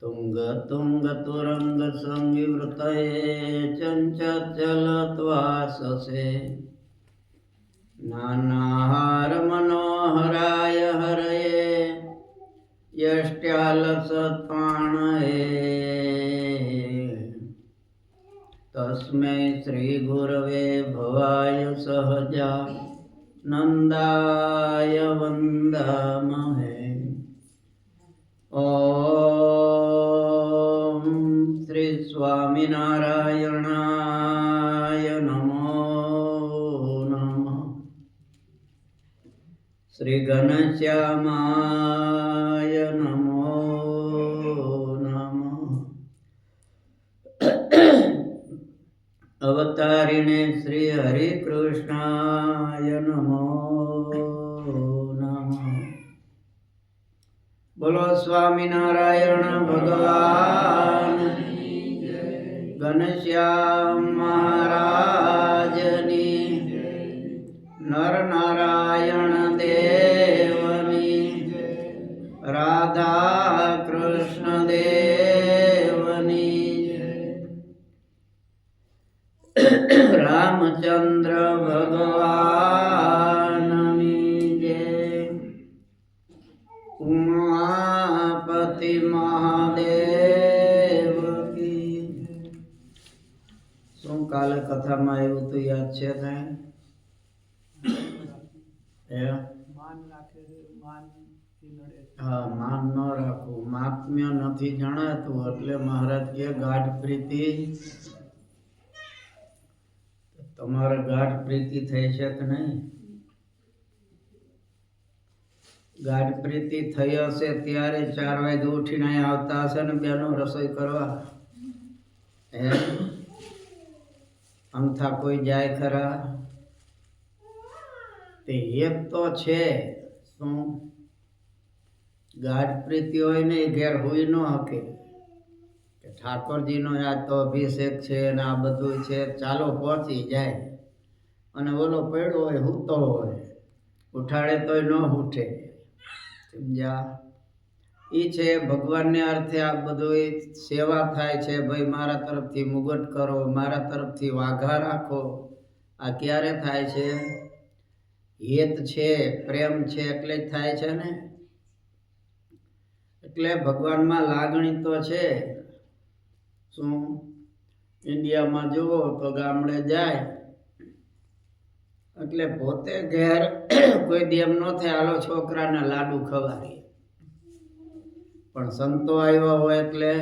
तुंग तुंग तुरंग संविवृतये चंचलत्वाससे नानाहार मनोहराय हरये यष्ट्यालसत्पाणये तस्मै श्री गुरवे भवाय सहजा नंदाय वंदामहे। ओम श्री स्वामिनारायणाय नमो नमः। श्री घनश्यामाय नमो नमः। अवतारिणे श्री हरिकृष्णाय नमो नमः। बोलो स्वामिनारायण भगवान घनश्याम महाराजनी नर नारायण देवनी राधा कृष्ण देवनी रामचंद्र भगवाननी जय। उमापति महादेव की। શું કાલે કથામાં આવ્યું તો યાદ છે કાંઈ? હા, માન ન રાખવું, મહાત્મ્ય નથી જણાતું એટલે મહારાજ કે ગાઢ પ્રીતિ. તમારે ગાઢ પ્રીતિ થઈ છે કે નહીં? ગાઢ પ્રીતિ થઈ હશે ત્યારે 4 વાગે ઉઠીને અહીંયા આવતા હશે ને બેનો રસોઈ કરવા. અમથા કોઈ જાય ખરા? તે એક તો છે શું ગાઢ પ્રીતિ હોય ને એ ઘેર હોઈ ન શકે કે ઠાકોરજીનો આજ તો અભિષેક છે ને આ બધું છે, ચાલો પહોંચી જાય. અને ઓલો પડ્યો હોય હૂતો હોય, ઉઠાડે તોય ન ઉઠે. સમજ્યા? એ છે ભગવાનને અર્થે આ બધું સેવા થાય છે. ભાઈ મારા તરફથી મુગટ કરો, મારા તરફથી વાઘા રાખો. આ ક્યારે થાય છે? હેત છે, પ્રેમ છે એટલે જ થાય છે ને. એટલે ભગવાનમાં લાગણી તો છે. શું ઇન્ડિયામાં જુઓ તો ગામડે જાય એટલે પોતે ઘેર કોઈ દી એમ ન થાય હાલો છોકરાને લાડુ ખવાડીએ, પણ સંતો આવ્યા હોય એટલે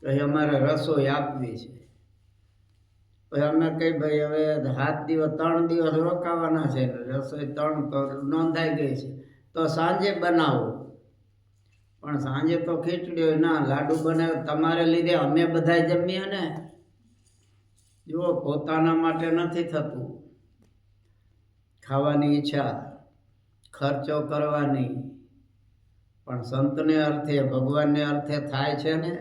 કહે અમારે રસોઈ આપવી છે. પછી અમે કઈ ભાઈ હવે 7 દિવસ 3 દિવસ રોકાવાના છે, રસોઈ 3 તો નોંધાઈ ગઈ છે, તો સાંજે બનાવો. પણ સાંજે તો ખીચડી હોય ના, લાડુ બનાવે તમારે લીધે અમે બધા જમીએ ને. જુઓ, પોતાના માટે નથી થતું. ખાવાની ઈચ્છા, ખર્ચો કરવાની, પણ સંતને અર્થે ભગવાનને અર્થે થાય છે ને.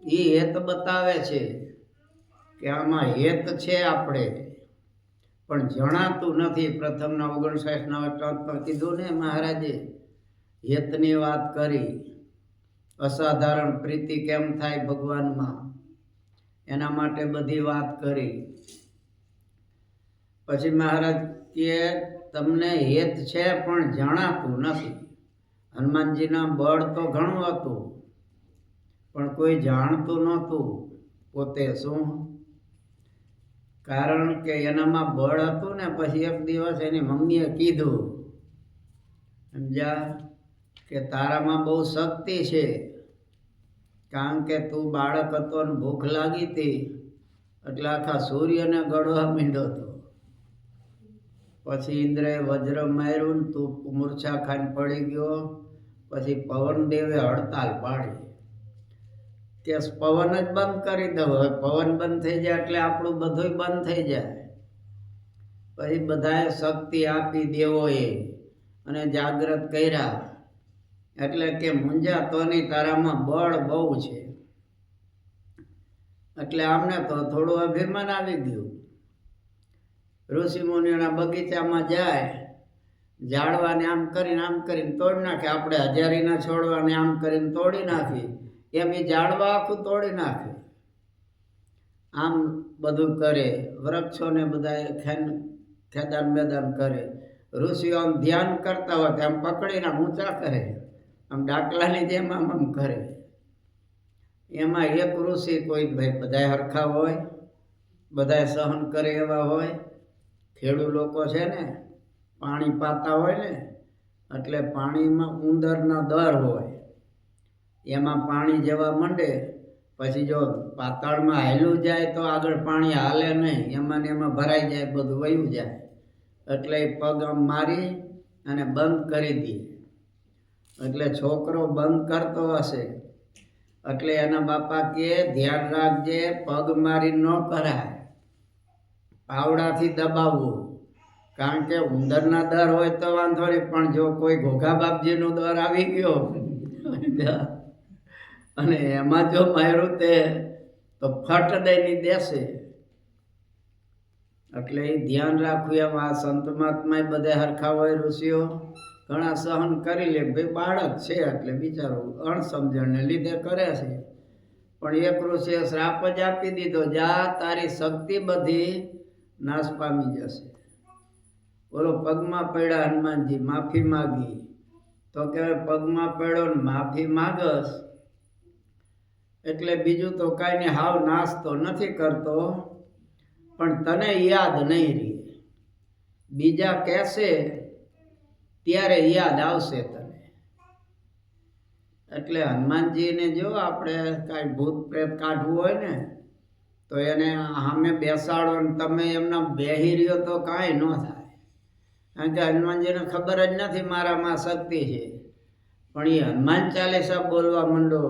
એ હેત બતાવે છે કે આમાં હેત છે આપણે, પણ જણાતું નથી. પ્રથમના 59ના વચનમાં કીધું ને મહારાજે, હેતની વાત કરી. અસાધારણ પ્રીતિ કેમ થાય ભગવાનમાં એના માટે બધી વાત કરી. પછી મહારાજ કે તમને હેત છે પણ જણાતું નથી. હનુમાનજીના બળ તો ઘણું હતું પણ કોઈ જાણતું નહોતું પોતે. શું કારણ કે એનામાં બળ હતું ને. પછી એક દિવસ એની મમ્મીએ કીધું, સમજ્યા, કે તારામાં બહુ શક્તિ છે, કારણ કે તું બાળક હતો ને ભૂખ લાગી હતી એટલે આખા સૂર્યને ગળવા માંડ્યો હતો. પછી ઇન્દ્રએ વજ્ર માર્યું ને તું મૂર્છા ખાઈને પડી ગયો. પછી પવનદેવે હડતાલ પાડી કે પવન જ બંધ કરી દો. હવે પવન બંધ થઈ જાય એટલે આપણું બધું બંધ થઈ જાય. પછી બધાએ શક્તિ આપી દેવોએ અને જાગ્રત કર્યા. એટલે કે મૂંઝાતો નહીં, તારામાં બળ બહુ છે. એટલે આમને તો થોડું અભિમાન આવી ગયું. ઋષિ મુનિઓના બગીચામાં જાય, ઝાડવાને આમ કરીને તોડી નાખે. આપણે હજારીના છોડવાને આમ કરીને તોડી નાખી એમ એ ઝાડવા આખું તોડી નાખે. આમ બધું કરે. વૃક્ષોને બધા ખેદાન મેદાન કરે. ઋષિઓ આમ ધ્યાન કરતા હોય તો આમ પકડીને ઊંચા કરે, આમ ડાકલાની જેમ આમ કરે. એમાં એક ઋષિ કોઈ ભાઈ બધા હરખા હોય, બધા સહન કરે એવા હોય. ખેડૂત લોકો છે ને પાણી પાતા હોય ને એટલે પાણીમાં ઉંદરના દર હોય, એમાં પાણી જવા માંડે. પછી જો પાતાળમાં હાલ્યું જાય તો આગળ પાણી હાલે નહીં, એમાં ને એમાં ભરાઈ જાય, બધું વયું જાય. એટલે પગ આમ મારી અને બંધ કરી દે. એટલે છોકરો બંધ કરતો હશે એટલે એના બાપા કે ધ્યાન રાખજે, પગ મારી ન કરાય, પાવડાથી દબાવવું. કારણ કે ઉંદરના દર હોય તો વાંધો નહીં, પણ જો કોઈ ઘોઘા બાપજીનો દર આવી ગયો અને એમાં જો માર્યું તે તો ફટ દઈને દેશે. એટલે એ ધ્યાન રાખવું. એમ આ સંત મહાત્મા બધે હરખા હોય. ઋષિઓ ઘણા સહન કરી લે, ભાઈ બાળક છે એટલે બિચારો અણસમજણને લીધે કરે છે. પણ એક ઋષિએ શ્રાપ જ આપી દીધો, જા તારી શક્તિ બધી નાશ પામી જશે. બોલો પગમાં પડ્યા હનુમાનજી, માફી માગી તો કે પગમાં પડ્યો ને માફી માગસ એટલે બીજું તો કાંઈ નહીં, હાવ નાશ તો નથી કરતો, પણ તને યાદ નહીં રહે. બીજા કહેશે ત્યારે યાદ આવશે તને. એટલે હનુમાનજીને જો આપણે કાંઈ ભૂત પ્રેત કાઢવું હોય ને તો એને સામે બેસાડો ને તમે એમના બેહી રહ્યો તો કાંઈ ન થાય. કારણ કે હનુમાનજીને ખબર જ નથી મારામાં શક્તિ છે. પણ એ હનુમાન ચાલીસા બોલવા માંડો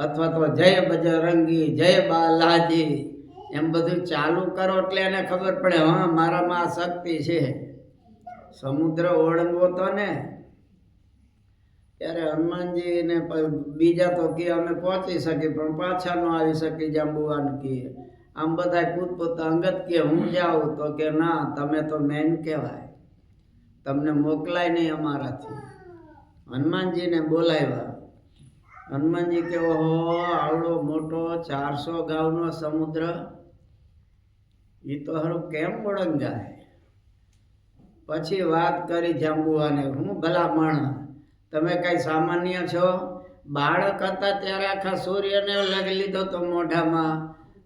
અથવા તો જય બજરંગી, જય બાલાજી એમ બધું ચાલુ કરો એટલે એને ખબર પડે, હા મારામાં આ શક્તિ છે. સમુદ્ર ઓળંગવો તો ને ત્યારે હનુમાનજીને બીજા તો કે અમે પહોંચી શકીએ પણ પાછા ન આવી શકી, જાંબુવાન કે આમ બધા પૂતપોતા અંગત કે હું જાઉં તો કે ના, તમે તો મેન કહેવાય, તમને મોકલાય નહીં અમારાથી. હનુમાનજીને બોલાવ્યા. હનુમાનજી કે ઓહો આવડો મોટો 400 ગાઉનો સમુદ્ર, એ તો હારું કેમ ઓળંગાય. પછી વાત કરી જાંબુવાને, હું ભલા માણસ, તમે કઈ સામાન્ય છો? બાળક હતા ત્યારે આખા સૂર્યને લગી લીધો તો મોઢામાં,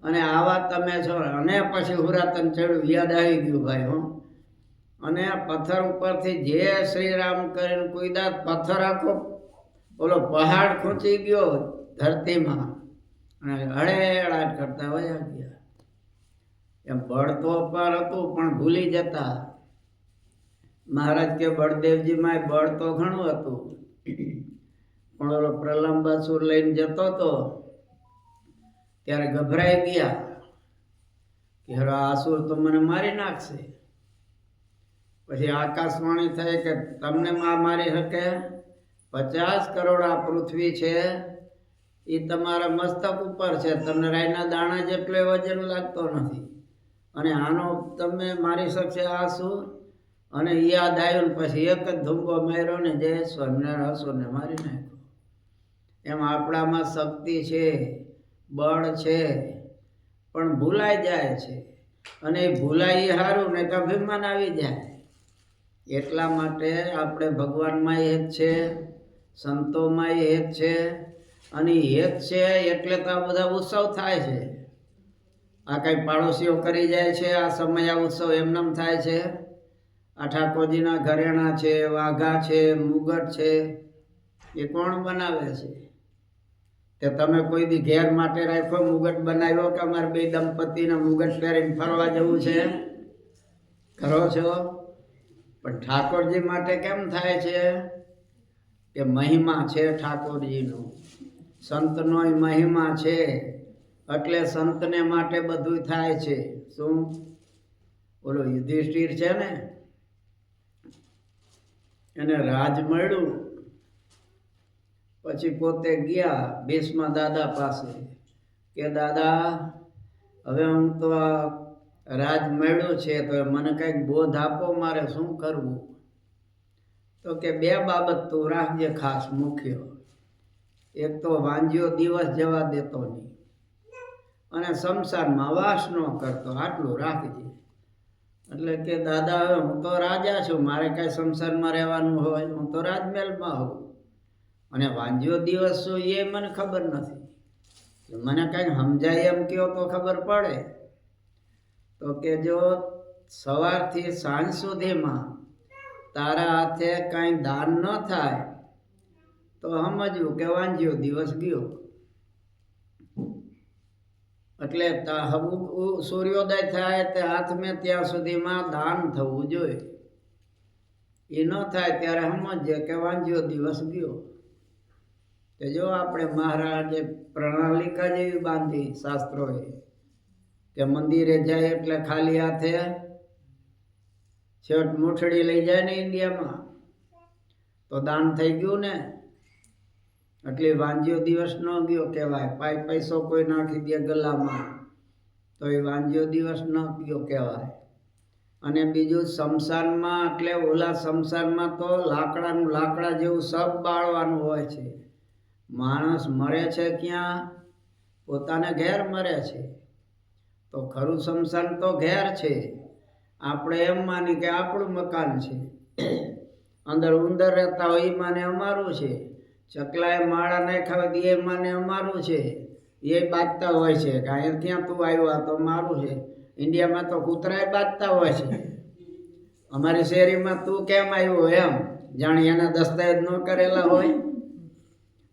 અને આવા તમે છો. અને પછી હુરાતન ચડ્યું, યાદ આવી ગયું ભાઈ. હું અને આ પથ્થર ઉપરથી જે શ્રી રામ કરીને કુદા, પથ્થર આખો ઓલો પહાડ ખૂંચી ગયો ધરતીમાં અને હળેળાટ કરતા વયા ગયા. એમ બળ તો અપાર હતું પણ ભૂલી જતા. મહારાજ કે બળદેવજીમાં બળ તો ઘણું હતું પણ ઓલો પ્રલંબાસુર લઈને જતો હતો ત્યારે ગભરાઈ ગયા કે હવે આસુર તો મને મારી નાખશે. પછી આકાશવાણી થઈ કે તમને મારી શકે? 50 કરોડ આ પૃથ્વી છે એ તમારા મસ્તક ઉપર છે, તમને રાયના દાણા જેટલો વજન લાગતો નથી, અને આનો તમે મારી શકશે આસુર? અને યાદ આવ્યું પછી એક જ ધુંબો માર્યો ને જય સ્વામિનારાયણ, અસુરને મારી નાખ્યો. એમ આપણામાં શક્તિ છે, બળ છે, પણ ભૂલાઈ જાય છે. અને એ ભૂલાઈ સારું ને તો અભિમાન આવી જાય. એટલા માટે આપણે ભગવાનમાં હેત છે, સંતોમાં હેત છે, અને હેત છે એટલે તો આ બધા ઉત્સવ થાય છે. આ કઈ પાડોશીઓ કરી જાય છે આ સમય આ ઉત્સવ એમનેમ થાય છે? આ ઠાકોરજીના ઘરેણા છે, વાઘા છે, મુગટ છે, એ કોણ બનાવે છે? તે તમે કોઈ દી ઘેર માટે રાખ્યો મુગટ બનાવ્યો કે અમારે બે દંપતીને મુગટ પહેરીને ફરવા જવું છે? કરો છો? પણ ઠાકોરજી માટે કેમ થાય છે? કે મહિમા છે ઠાકોરજીનો, સંતનો મહિમા છે, એટલે સંતને માટે બધું થાય છે. શું? બોલો યુધિષ્ઠિર છે ને, એને રાજ મળ્યું પછી પોતે ગયા ભીષ્મ દાદા પાસે કે દાદા હવે હું તો આ રાજ મળ્યું છે તો મને કંઈક બોધ આપો, મારે શું કરવું? તો કે બે બાબત તું રાખજે ખાસ મુખ્ય. એક તો વાંજ્યો દિવસ જવા દેતો નહીં અને સંસારમાં વાસ ન કરતો, આટલું રાખજે. એટલે કે દાદા હવે હું તો રાજા છું, મારે કાંઈ સંસારમાં રહેવાનું હોય, હું તો રાજમહેલમાં હોઉં, અને વાંજ્યો દિવસ શું એ મને ખબર નથી. મને કાંઈ સમજાય એમ કહો તો ખબર પડે. તો કે જો સવારથી સાંજ સુધીમાં તારા હાથે કાંઈ દાન ન થાય તો સમજવું કે વાંજ્યો દિવસ ગયો. એટલે સૂર્યોદય થાય તે હાથમાં ત્યાં સુધીમાં દાન થવું જોઈએ. એ ન થાય ત્યારે સમજીએ કે વાંજ્યો દિવસ ગયો. કે જો આપણે મહારાજે પ્રણાલિકા જેવી બાંધી શાસ્ત્રોએ કે મંદિરે જાય એટલે ખાલી હાથે છેવટ મૂઠડી લઈ જાય ને ઇન્ડિયામાં તો દાન થઈ ગયું ને. એટલે વાંજ્યો દિવસ ન ગયો કહેવાય. પૈસો કોઈ નાખી દે ગલામાં તો એ વાંજ્યો દિવસ ન ગયો કહેવાય. અને બીજું શમશાનમાં, એટલે ઓલા શમશાનમાં તો લાકડા જેવું સબ બાળવાનું હોય છે. માણસ મરે છે ક્યાં? પોતાને ઘેર મરે છે. તો ખરું શમશાન તો ઘેર છે. આપણે એમ માની કે આપણું મકાન છે, અંદર ઉંદર રહેતા હોય એ માને અમારું છે, ચકલાએ માળા નાખ્યા હોય એ માને અમારું છે. એ બાજતા હોય છે કે અહીંયા ક્યાં તું આવ્યો, આ તો મારું છે. ઇન્ડિયામાં તો કૂતરાએ બાજતા હોય છે. અમારી શેરીમાં તું કેમ આવ્યો એમ જાણે એના દસ્તાવેજ ન કરેલા હોય.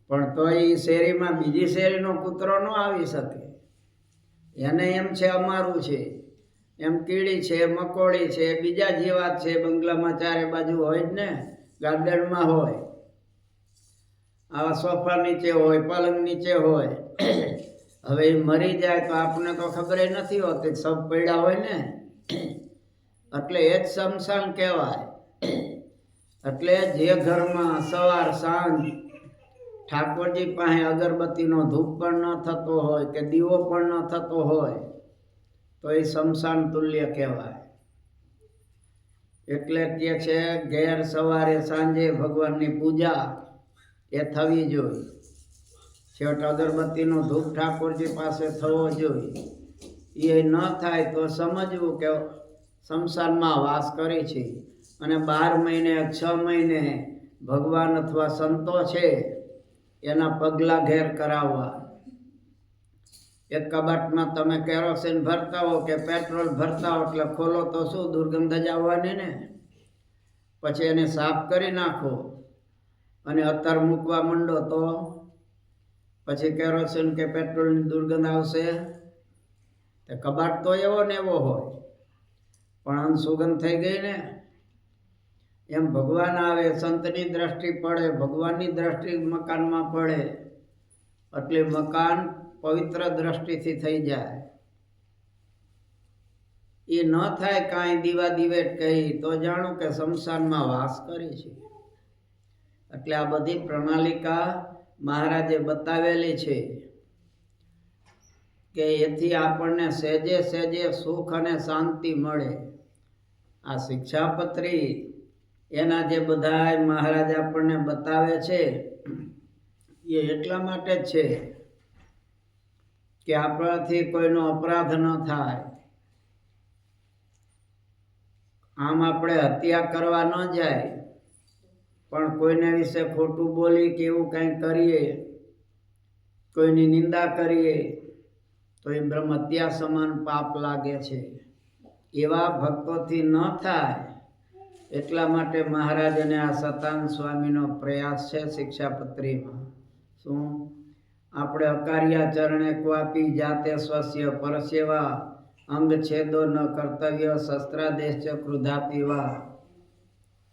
પણ તો એ શેરીમાં બીજી શેરીનો કૂતરો ન આવી શકે. એને એમ છે અમારું છે. એમ કીડી છે, મકોડી છે, બીજા જીવાત છે, બંગલામાં ચારે બાજુ હોય જ ને, ગાર્ડનમાં હોય, આવા સોફા નીચે હોય, પલંગ નીચે હોય. હવે એ મરી જાય તો આપણને તો ખબર નથી હોતી, સબ પડ્યા હોય ને. એટલે એ જ શમશાન કહેવાય. એટલે જે ઘરમાં સવાર સાંજ ઠાકોરજી પાસે અગરબત્તીનો ધૂપ પણ ન થતો હોય કે દીવો પણ ન થતો હોય તો એ શમશાન તુલ્ય કહેવાય. એટલે કે છે ઘેર સવારે સાંજે ભગવાનની પૂજા એ થવી જોઈએ. છેવટ અગરબત્તીનો ધૂપ ઠાકોરજી પાસે થવો જોઈએ. એ ન થાય તો સમજવું કે શમશાનમાં વાસ કરે છે. અને 12 મહિને 6 મહિને ભગવાન અથવા સંતો છે એના પગલા ઘેર કરાવવા. એક કબાટમાં તમે કેરોસીન ભરતા હો કે પેટ્રોલ ભરતા હો એટલે ખોલો તો શું દુર્ગંધ જ આવવાની ને. પછી એને સાફ કરી નાખો અને અત્તર મૂકવા માંડો તો પછી કેરોસીન કે પેટ્રોલની દુર્ગંધ આવશે. તે કબાટ તો એવો ને એવો હોય પણ સુગંધ થઈ ગઈ ને. એમ ભગવાન આવે, સંતની દ્રષ્ટિ પડે, ભગવાનની દ્રષ્ટિ મકાનમાં પડે એટલે મકાન પવિત્ર દ્રષ્ટિથી થઈ જાય. એ ન થાય કાંઈ દીવા દિવેટ કહી તો જાણો કે શમશાનમાં વાસ કરે છે. એટલે આ બધી પ્રણાલિકા મહારાજે બતાવેલી છે કે એથી આપણને સહેજે સહેજે સુખ અને શાંતિ મળે. આ શિક્ષાપત્રી એના જે બધા મહારાજ આપણને બતાવે છે એ એટલા માટે જ છે કે આપણાથી કોઈનો અપરાધ ન થાય. આમ આપણે હત્યા કરવા ન જાય પણ કોઈને વિશે ખોટું બોલી કે એવું કંઈ કરીએ, કોઈની નિંદા કરીએ તો એ બ્રહ્મ હત્યા સમાન પાપ લાગે છે. એવા ભક્તોથી ન થાય એટલા માટે મહારાજ અને આ સતાનંદ સ્વામીનો પ્રયાસ છે શિક્ષાપત્રીમાં. શું આપણે અકાર્યા ચરણે ક્વાપી જાતે સ્વસ્ય પરસેવા અંગ છેદો ન કર્તવ્ય શસ્ત્રાદેશ ચ ક્રુધા પીવા.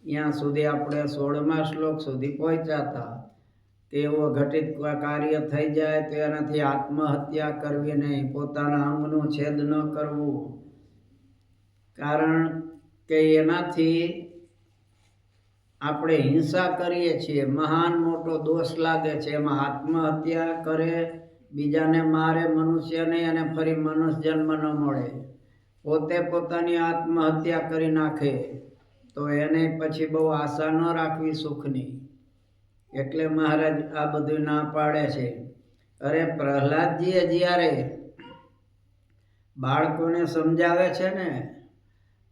ત્યાં સુધી આપણે 16મા શ્લોક સુધી પહોંચ્યા હતા. તેવો ઘટિત કાર્ય થઈ જાય તો એનાથી આત્મહત્યા કરવી નહીં, પોતાના અંગનું છેદ ન કરવું. કારણ કે એનાથી આપણે હિંસા કરીએ છીએ, મહાન મોટો દોષ લાગે છે. એમાં આત્મહત્યા કરે, બીજાને મારે મનુષ્યને, અને ફરી મનુષ્ય જન્મ ન મળે. પોતે પોતાની આત્મહત્યા કરી નાખે તો એને પછી બહુ આશા ન રાખવી સુખની. એટલે મહારાજ આ બધું ના પાડે છે. અરે પ્રહલાદજીએ જ્યારે બાળકોને સમજાવે છે ને,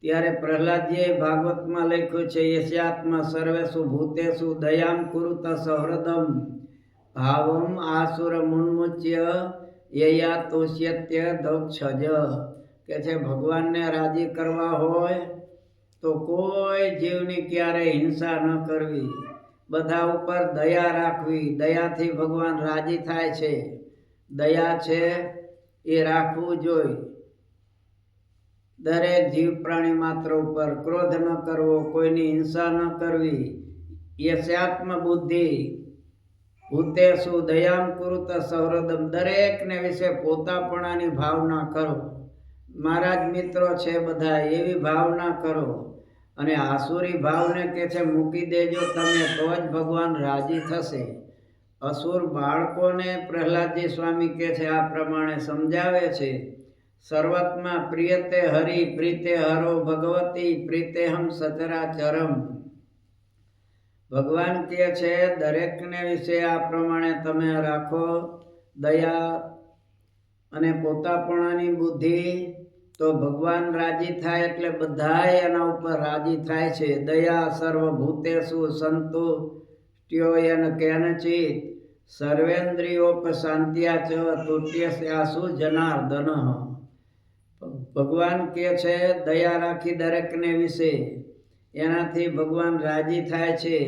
ત્યારે પ્રહલાદજીએ ભાગવતમાં લખ્યું છે, યસ્યાત્મા સર્વેષુ ભૂતેષુ દયામ કુરુત સહૃદમ ભાવમ આસુર મુન્મુચ્ય યયા તોષ્યત્ય દક્ષજ. કે છે ભગવાનને રાજી કરવા હોય તો કોઈ જીવની ક્યારેય હિંસા ન કરવી, બધા ઉપર દયા રાખવી. દયાથી ભગવાન રાજી થાય છે. દયા છે એ રાખવું જોઈએ. દરેક જીવ પ્રાણી માત્ર ઉપર ક્રોધ ન કરવો, કોઈની હિંસા ન કરવી. યસ્યાત્મ બુદ્ધિ ભૂતેષુ દયામ કુરુત સહૃદમ. દરેકને વિશે પોતાપણાની ભાવના કરો. મારા જ મિત્રો છે બધા, એવી ભાવના કરો. અને આસુરી ભાવને કે છે મૂકી દેજો તમે, તો જ ભગવાન રાજી થશે. અસુર બાળકોને પ્રહલાદજી સ્વામી કે છે આ પ્રમાણે સમજાવે છે. સર્વત્મા પ્રિયતે હરિ પ્રીતે હરો ભગવતી પ્રીતેહમ સચરાચરમ. ભગવાન કહે છે દરેકને વિશે આ પ્રમાણે તમે રાખો દયા અને પોતાપણાની બુદ્ધિ, તો ભગવાન રાજી થાય. એટલે બધાય એના ઉપર રાજી થાય છે. દયા સર્વભૂતેષુ સંતુષ્ટ્યોયન કેનચિત સર્વેન્દ્રિયોપશાંત્યા ચ તુષ્યસ્યાસુ જનાર્દન. ભગવાન કહે છે દયા રાખી દરેકને વિશે, એનાથી ભગવાન રાજી થાય છે.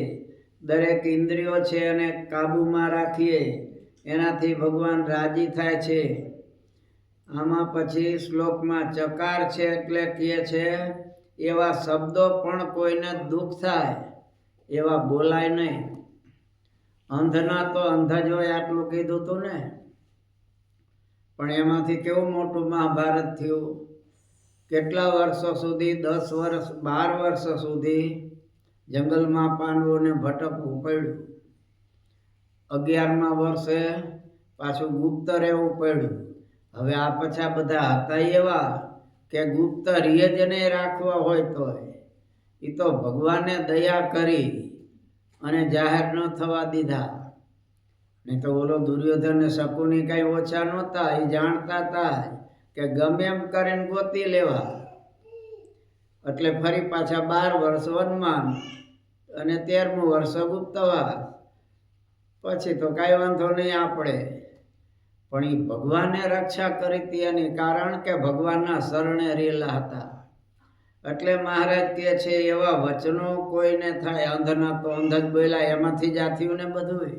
દરેક ઇન્દ્રિયો છે એને કાબૂમાં રાખીએ, એનાથી ભગવાન રાજી થાય છે. આમાં પછી શ્લોકમાં ચકાર છે એટલે કહે છે એવા શબ્દો પણ કોઈને દુઃખ થાય એવા બોલાય નહીં. અંધના તો અંધ જ હોય આટલું કીધું હતું ને, પણ એમાંથી કેવું મોટું મહાભારત થયું. કેટલા વર્ષો સુધી, 10 વર્ષ 12 વર્ષ સુધી જંગલમાં પાંડવોને ભટકવું પડ્યું. 11મા વર્ષે પાછું ગુપ્ત રહેવું પડ્યું. હવે આ પછા બધા હતા એવા કે ગુપ્ત રીએ જ નહીં રાખવા હોય તો એ તો ભગવાને દયા કરી અને જાહેર ન થવા દીધા. નહીં તો ઓલો દુર્યોધન ને શકુની કઈ ઓછા નહોતા. એ જાણતા હતા કે ગમે એમ કરીને ગોતી લેવા. એટલે ફરી પાછા 12 વર્ષ વનમાન અને 13મું વર્ષ ગુપ્તવાસ. પછી તો કાંઈ વાંધો નહીં આપણે, પણ એ ભગવાને રક્ષા કરી હતી એની કારણ કે ભગવાનના શરણે રેલા હતા. એટલે મહારાજ કહે છે એવા વચનો કોઈને થાય. અંધના તો અંધ જ બોલ્યા, એમાંથી જ આ થયું ને બધું.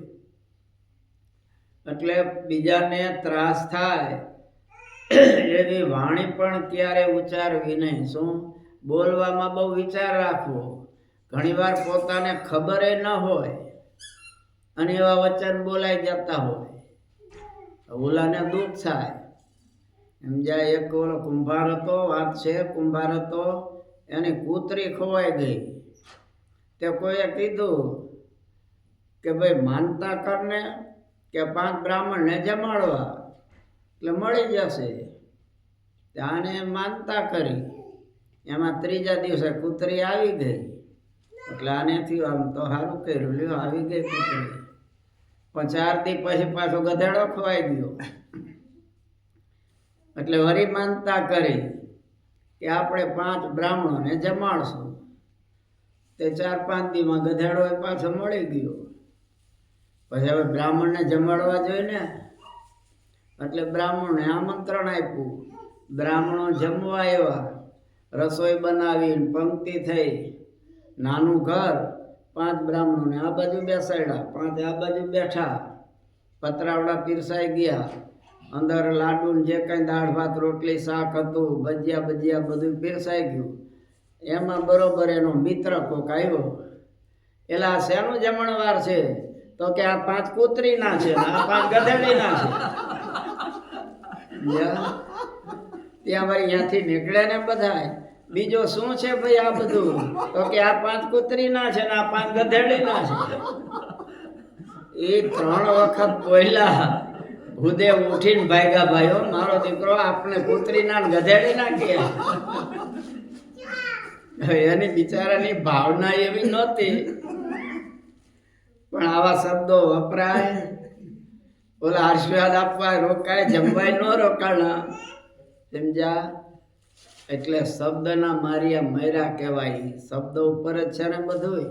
એટલે બીજાને ત્રાસ થાય એવી વાણી પણ ક્યારે ઉચ્ચારવી નહીં. શું બોલવામાં બહુ વિચાર રાખવો. ઘણીવાર પોતાને ખબર ન હોય અને એવા વચન બોલાઈ જતા હોય, ઓલાને દુઃખ થાય. એમ જાય એક ઓલો કુંભાર હતો, વાત છે કુંભાર હતો, એની કૂતરી ખોવાઈ ગઈ. તે કોઈએ કીધું કે ભાઈ માનતા કરને કે 5 બ્રાહ્મણને જમાડવા એટલે મળી જશે. આને માનતા કરી, એમાં 3જા દિવસે કૂતરી આવી ગઈ. એટલે આને થયું આમ તો સારું કર્યું, લ્યો આવી ગઈ કૂતરી. પણ 4 દી પછી પાછો ગધેડો ખવાઈ ગયો. એટલે વળી માનતા કરી કે આપણે 5 બ્રાહ્મણોને જમાડશું. તે 4-5 દીમાં ગધેડો પાછો મળી ગયો. પછી હવે બ્રાહ્મણને જમાડવા જોઈએ ને, એટલે બ્રાહ્મણને આમંત્રણ આપ્યું. બ્રાહ્મણો જમવા આવ્યા, રસોઈ બનાવીને પંક્તિ થઈ. નાનું ઘર, 5 બ્રાહ્મણોને આ બાજુ બેસાડ્યા, 5 આ બાજુ બેઠા. પતરાવડા પીરસાઈ ગયા. અંદર લાડુ જે કંઈ દાળ ભાત રોટલી શાક હતું, ભજીયા બજીયા બધું પીરસાઈ ગયું. એમાં બરોબર એનો મિત્ર કોક આવ્યો. એલા શેનું જમણવાર છે? તો કે આ 5 કૂતરીના છે, આ 5 ગધેડીના છે. ત્યાં વળી ત્યાંથી નીકળે ને બધા, બીજો શું છે ભાઈ આ બધું? તો કે આ 5 કૂતરીના છે ને આ 5 ગધેડીના છે. એ 3 વખત બોલ્યા. ભૂદેવ ઉઠીને ભાગ્યા, ભાઈઓ મારો દીકરો આપણે કૂતરીના ગધેડીના કહે. હવે એની બિચારાની ભાવના એવી નહોતી, પણ આવા શબ્દો વપરાય. ઓલા આશીર્વાદ આપવા રોકાય, જમવાય ન રોકાણા, સમજ્યા? એટલે શબ્દના માર્યા મર્યા કહેવાય. શબ્દ ઉપર જ છે ને બધું.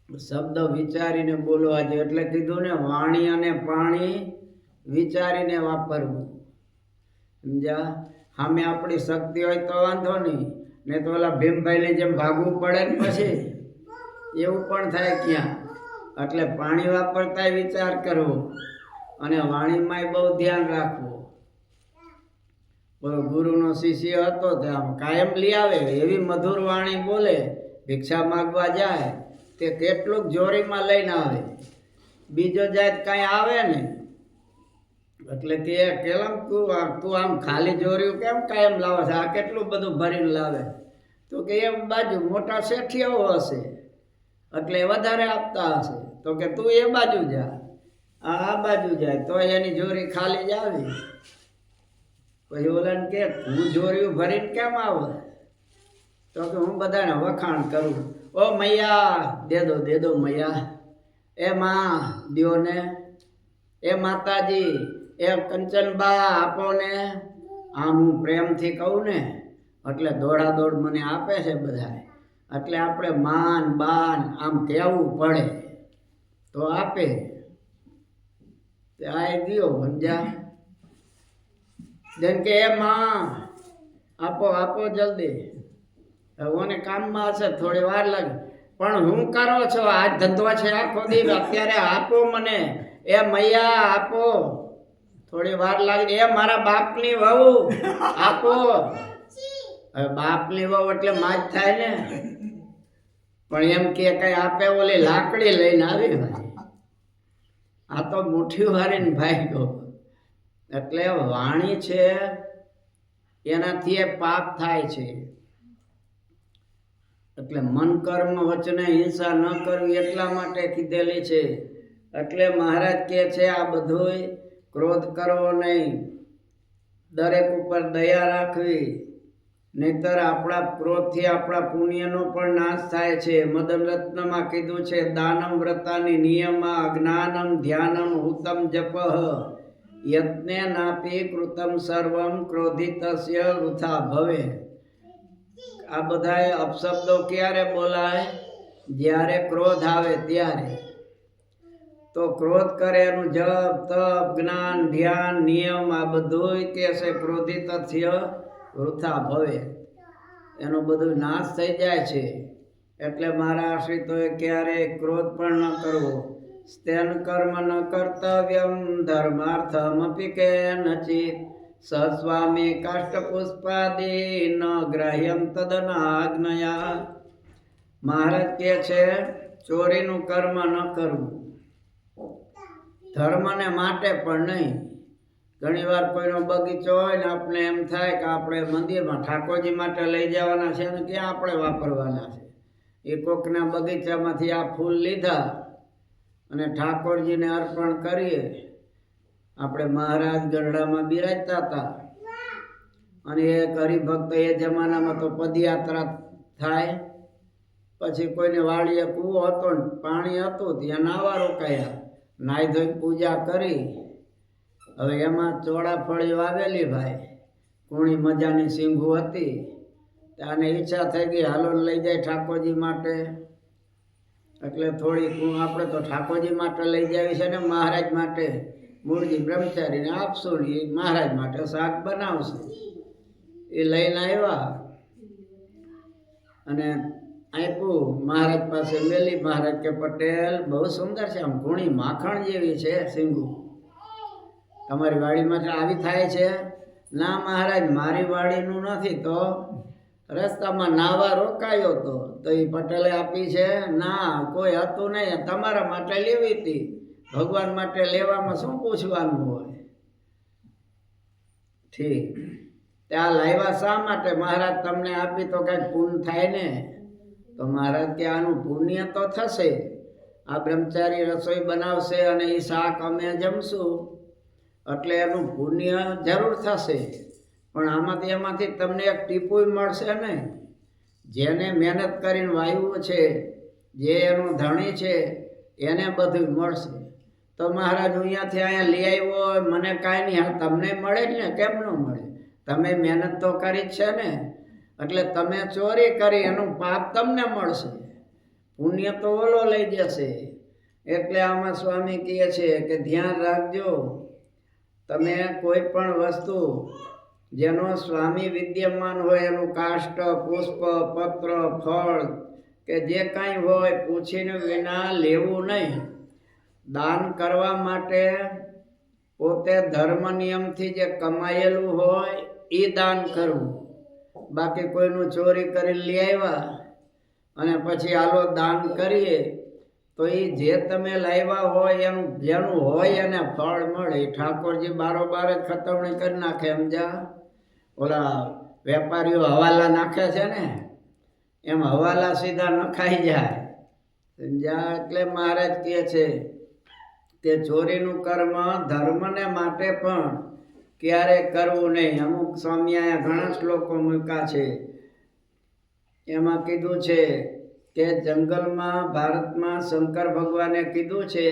શબ્દ વિચારીને બોલવા જોઈએ. એટલે કીધું ને, વાણી અને પાણી વિચારીને વાપરવું, સમજ્યા? સામે આપણી શક્તિ હોય તો વાંધો નહીં, ને તો ઓલા ભીમભાઈને જેમ ભાગવું પડે ને પછી એવું પણ થાય ક્યાં. એટલે પાણી વાપરતા વિચાર કરવો અને વાણીમાંય બહુ ધ્યાન રાખવું. બોલો, ગુરુનો શિષ્ય હતો તે આમ કાયમ લઈ આવે એવી મધુર વાણી બોલે. ભિક્ષા માગવા જાય તે કેટલુંક જોરીમાં લઈને આવે, બીજો જાય કાંઈ આવે ને. એટલે કે કેમ તું આમ ખાલી જોર્યું કેમ કાયમ લાવે છે, આ કેટલું બધું ભરીને લાવે? તો કે એ બાજુ મોટા શેઠિયાઓ હશે એટલે વધારે આપતા હશે. તો કે તું એ બાજુ જા, આ બાજુ જાય તો એની જોરી ખાલી જ આવી. પછી ઓલાને કે હું જોર્યું ભરીને કેમ આવે? તો કે હું બધાને વખાણ કરું. ઓ મૈયા, દે દો મૈયા, એ માં દ્યો ને, એ માતાજી, એ કંચનબા આપો ને. આમ હું પ્રેમથી કહું ને એટલે દોડા દોડ મને આપે છે બધા. એટલે આપણે માન બાન આમ કહેવું પડે તો આપે. આ ગયો, સમજ્યા? જેમ કે એ માં આપો જલ્દી. ઓને કામમાં હશે, થોડી વાર લાગે, પણ હું કરો છો? આ ધંધો છે આખો દી, અત્યારે આપો મને. એ મૈયા આપો, થોડી વાર લાગે. એ મારા બાપની વહુ આપો. હવે બાપની વહુ એટલે માં જ થાય ને. પણ એમ કે કઈ આપે, ઓલી લાકડી લઈને આવી ભાઈ, આ તો મુઠ્ઠી વારીને ભાઈ ગયો. એટલે વાણી છે એનાથી એ પાપ થાય છે. એટલે મન કર્મ વચને હિંસા ન કરવી એટલા માટે કીધેલી છે. એટલે મહારાજ કહે છે આ બધુંય ક્રોધ કરવો નહીં, દરેક ઉપર દયા રાખવી, નહીતર આપણા ક્રોધથી આપણા પુણ્યનો પણ નાશ થાય છે. મદન રત્નમાં કીધું છે, દાનમ વ્રતાની નિયમા અજ્ઞાનમ ધ્યાનમ હુતમ જપઃ યત્ને નાપી કૃતમ સર્વમ ક્રોધિતસ્ય વૃથા ભવે. આ બધા અપશબ્દો ક્યારે બોલાય? જ્યારે ક્રોધ આવે ત્યારે. તો ક્રોધ કરે એનું જપ તપ જ્ઞાન ધ્યાન નિયમ આ બધું કે છે ક્રોધિતસ્ય વૃથા ભવે, એનો બધું નાશ થઈ જાય છે. એટલે મારા આશ્રિતોએ ક્યારેય ક્રોધ પણ ન કરવો. સ્તેન કર્મ ન કર્તવ્યમ ધર્માર્થમપી કેનચિત સસ્વામી કાષ્ટપુષ્પાદી ન ગ્રાહ્યમ તદનાજ્ઞયા. મહારાજ કહે છે ચોરીનું કર્મ ન કરવું, ધર્મને માટે પણ નહીં. ઘણી વાર કોઈનો બગીચો હોય ને આપણે એમ થાય કે આપણે મંદિરમાં ઠાકોરજી માટે લઈ જવાના છે ને ક્યાં આપણે વાપરવાના છે. એ કોકના બગીચામાંથી આ ફૂલ લીધા અને ઠાકોરજીને અર્પણ કરીએ. આપણે મહારાજ ગઢડામાં બિરાજતા હતા અને એક હરિભક્ત, એ જમાનામાં તો પદયાત્રા થાય, પછી કોઈને વાડીએ કૂવો હતો ને પાણી હતું, ત્યાં નાવા રોકાયા, નાહી ધોઈ પૂજા કરી. હવે એમાં ચોળાફળી વાવેલી ભાઈ, કુણી મજાની સિંગુ હતી. ત્યાંને ઈચ્છા થઈ ગઈ હાલો લઈ જાય ઠાકોરજી માટે. એટલે થોડી આપણે તો ઠાકોરજી માટે લઈ જાવી છે ને મહારાજ માટે. મૂળજી બ્રહ્મચારીને આપશું ને એ મહારાજ માટે શાક બનાવશે. એ લઈને આવ્યા અને આપ્યું મહારાજ પાસે મેલી. મહારાજ કે પટેલ બહુ સુંદર છે, આમ ઘૂણી માખણ જેવી છે સિંગુ, તમારી વાડીમાં આવી થાય છે? ના મહારાજ, મારી વાડીનું નથી. તો રસ્તામાં નાવા રોકાયો તો એ પટેલે આપી છે? ના, કોઈ હતું નહીં, તમારા માટે લેવી હતી. ભગવાન માટે લેવામાં શું પૂછવાનું હોય? ઠીક, ત્યાં લાવ્યા શા માટે? મહારાજ તમને આપી તો કંઈક પુણ્ય થાય ને. તો મહારાજ કે આનું પુણ્ય તો થશે. આ બ્રહ્મચારી રસોઈ બનાવશે અને એ શાક અમે જમશું એટલે એનું પુણ્ય જરૂર થશે. પણ એમાંથી તમને એક ટીપુય મળશે ને. જેને મહેનત કરીને વાવ્યું છે, જે એનું ધણી છે, એને બધું મળશે. તો મહારાજ અહીંયાથી અહીંયા લઈ આવ્યો હોય, મને કાંઈ નહીં, તમને મળે જ ને, કેમ ન મળે? તમે મહેનત તો કરી જ છે ને, એટલે તમે ચોરી કરી એનું પાપ તમને મળશે, પુણ્ય તો ઓલો લઈ જશે. એટલે આમાં સ્વામી કહે છે કે ધ્યાન રાખજો, તમે કોઈ પણ વસ્તુ જેનો સ્વામી વિદ્યમાન હોય એનું કાષ્ટ, પુષ્પ, પત્ર, ફળ કે જે કાંઈ હોય પૂછીને વિના લેવું નહીં. દાન કરવા માટે પોતે ધર્મ નિયમથી જે કમાયેલું હોય એ દાન કરવું. બાકી કોઈનું ચોરી કરી લઈ આવ્યા અને પછી આલો દાન કરીએ તો એ જે તમે લાવ્યા હોય એનું જેનું હોય એને ફળ મળે. ઠાકોરજી બારોબાર જ ખતવણી કરી નાખે. સમજા? ઓલા વેપારીઓ હવાલા નાખે છે ને, એમ હવાલા સીધા નખાઈ જાય. સમજા? એટલે મહારાજ કહે છે કે ચોરીનું કર્મ ધર્મને માટે પણ ક્યારે કરવું નહીં. અમુક સ્વામીએ ઘણા શ્લોકો મૂક્યા છે. એમાં કીધું છે કે જંગલમાં ભારતમાં શંકર ભગવાને કીધું છે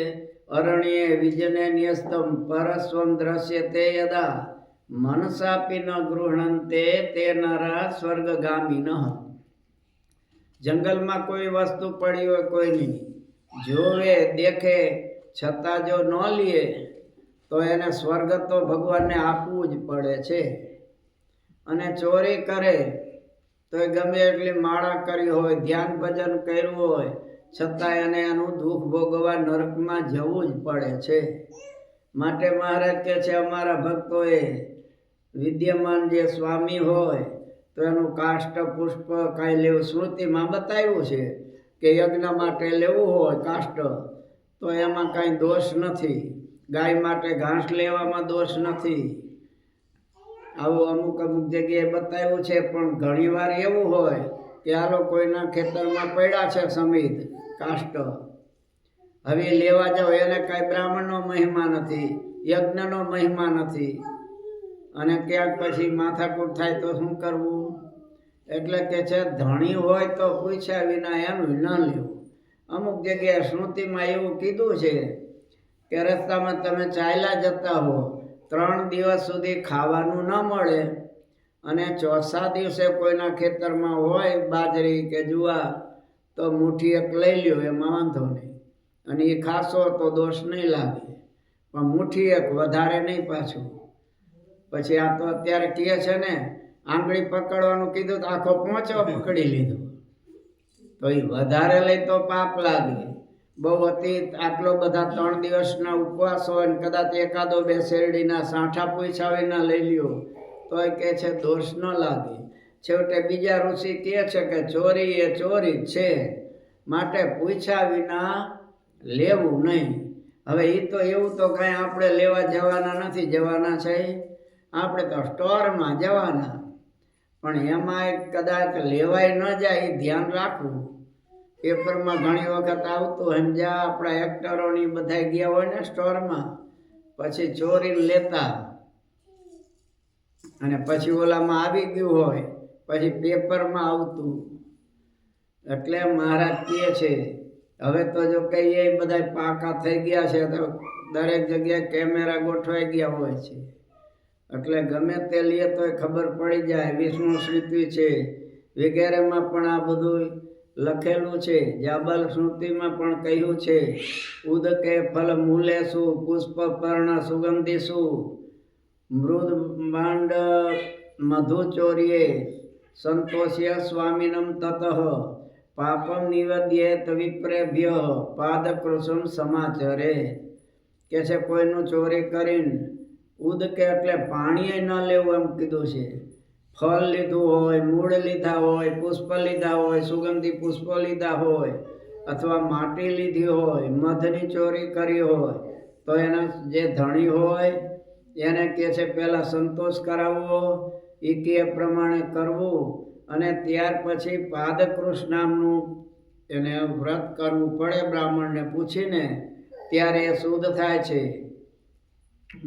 અરણ્યે વિજને ન્યસ્તમ પરસ્વમ દ્રશ્યતે યદા મનસાપી ન ગૃહણંતે તે નરા સ્વર્ગગામી ન. જંગલમાં કોઈ વસ્તુ પડી હોય કોઈની જોવે દેખે છતાં જો ન લે તો એને સ્વર્ગ તો ભગવાનને આપવું જ પડે છે. અને ચોરી કરે તો એ ગમે એટલી માળા કરી હોય, ધ્યાન ભજન કર્યું હોય, છતાં એને એનું દુઃખ ભોગવવા નરકમાં જવું જ પડે છે. માટે મહારાજ કહે છે અમારા ભક્તોએ વિદ્યમાન જે સ્વામી હોય તો એનું કાષ્ટ, પુષ્પ કાંઈ લેવું. શ્રુતિમાં બતાવ્યું છે કે યજ્ઞ માટે લેવું હોય કાષ્ટ તો એમાં કાંઈ દોષ નથી. ગાય માટે ઘાસ લેવામાં દોષ નથી. આવું અમુક જગ્યાએ બતાવ્યું છે. પણ ઘણીવાર એવું હોય કે આલો કોઈના ખેતરમાં પડ્યા છે સમિત કાષ્ટ, હવે લેવા જાઓ, એને કાંઈ બ્રાહ્મણનો મહિમા નથી, યજ્ઞનો મહિમા નથી, અને ક્યાંક પછી માથાકૂટ થાય તો શું કરવું? એટલે કે છે ધણી હોય તો પૂછ્યા વિના એનું ન લેવું. અમુક જગ્યાએ શ્રુતિમાં એવું કીધું છે કે રસ્તામાં તમે ચાલ્યા જતા હો, 3 દિવસ સુધી ખાવાનું ન મળે, અને ચોથા દિવસે કોઈના ખેતરમાં હોય બાજરી કે જુવાર તો મુઠ્ઠી એક લઈ લ્યો, એમાં વાંધો નહીં, અને એ ખાશો તો દોષ નહીં લાગે. પણ મુઠ્ઠી એક વધારે નહીં પાછું. પછી આ તો અત્યારે કહે છે ને આંગળી પકડવાનું કીધું તો આખો પોંચો પકડી લીધો, તો એ વધારે લઈ તો પાપ લાગે. બહુ અતિ આટલો બધા 3 દિવસના ઉપવાસ હોય ને કદાચ એકાદો 2 શેરડીના સાંઠા પૂછ્યા વિના લઈ લ્યો તો એ કહે છે દોષ ન લાગે. છેવટે બીજા ઋષિ કહે છે કે ચોરી એ ચોરી જ છે, માટે પૂછ્યા વિના લેવું નહીં. હવે એ તો એવું તો કાંઈ આપણે લેવા જવાના નથી, જવાના છે આપણે તો સ્ટોરમાં જવાના, પણ એમાં કદાચ લેવાય ન જાય એ ધ્યાન રાખવું. પેપરમાં ઘણી વખત આવતું સમજ્યા, આપણા એક્ટરોની બધા ગયા હોય ને સ્ટોરમાં, પછી ચોરીને લેતા અને પછી ઓલામાં આવી ગયું હોય, પછી પેપરમાં આવતું. એટલે મહારાજ કહે છે હવે તો જો કહીએ બધા પાકા થઈ ગયા છે તો દરેક જગ્યાએ કેમેરા ગોઠવાઈ ગયા હોય છે, એટલે ગમે તે લે તો ખબર પડી જાય. વિષ્ણુ સ્મૃતિ છે વગેરેમાં પણ આ બધું લખેલું છે. જાબલ સ્મૃતિમાં પણ કહ્યું છે ઉદકે ફલ મૂલેસુ પુષ્પ પર્ણ સુગંધીસુ મૃદ માંડ મધુ ચોર્યે સંતોષ્ય સ્વામિનમ તતઃ પાપમ નિવેદ્યેત વિપ્રેભ્ય પાદકૃસુમ સમાચરે. કે છે કોઈનું ચોરી કરીને ઉદકે એટલે પાણી ન લેવું એમ કીધું છે. ફળ લીધું હોય, મૂળ લીધા હોય, પુષ્પ લીધા હોય, સુગંધી પુષ્પો લીધા હોય, અથવા માટી લીધી હોય, મધની ચોરી કરી હોય, તો એના જે ધણી હોય એને કહે છે પહેલાં સંતોષ કરાવવો, એ કે પ્રમાણે કરવું, અને ત્યાર પછી પાદકૃષ નામનું એને વ્રત કરવું પડે બ્રાહ્મણને પૂછીને, ત્યારે એ શુદ્ધ થાય છે.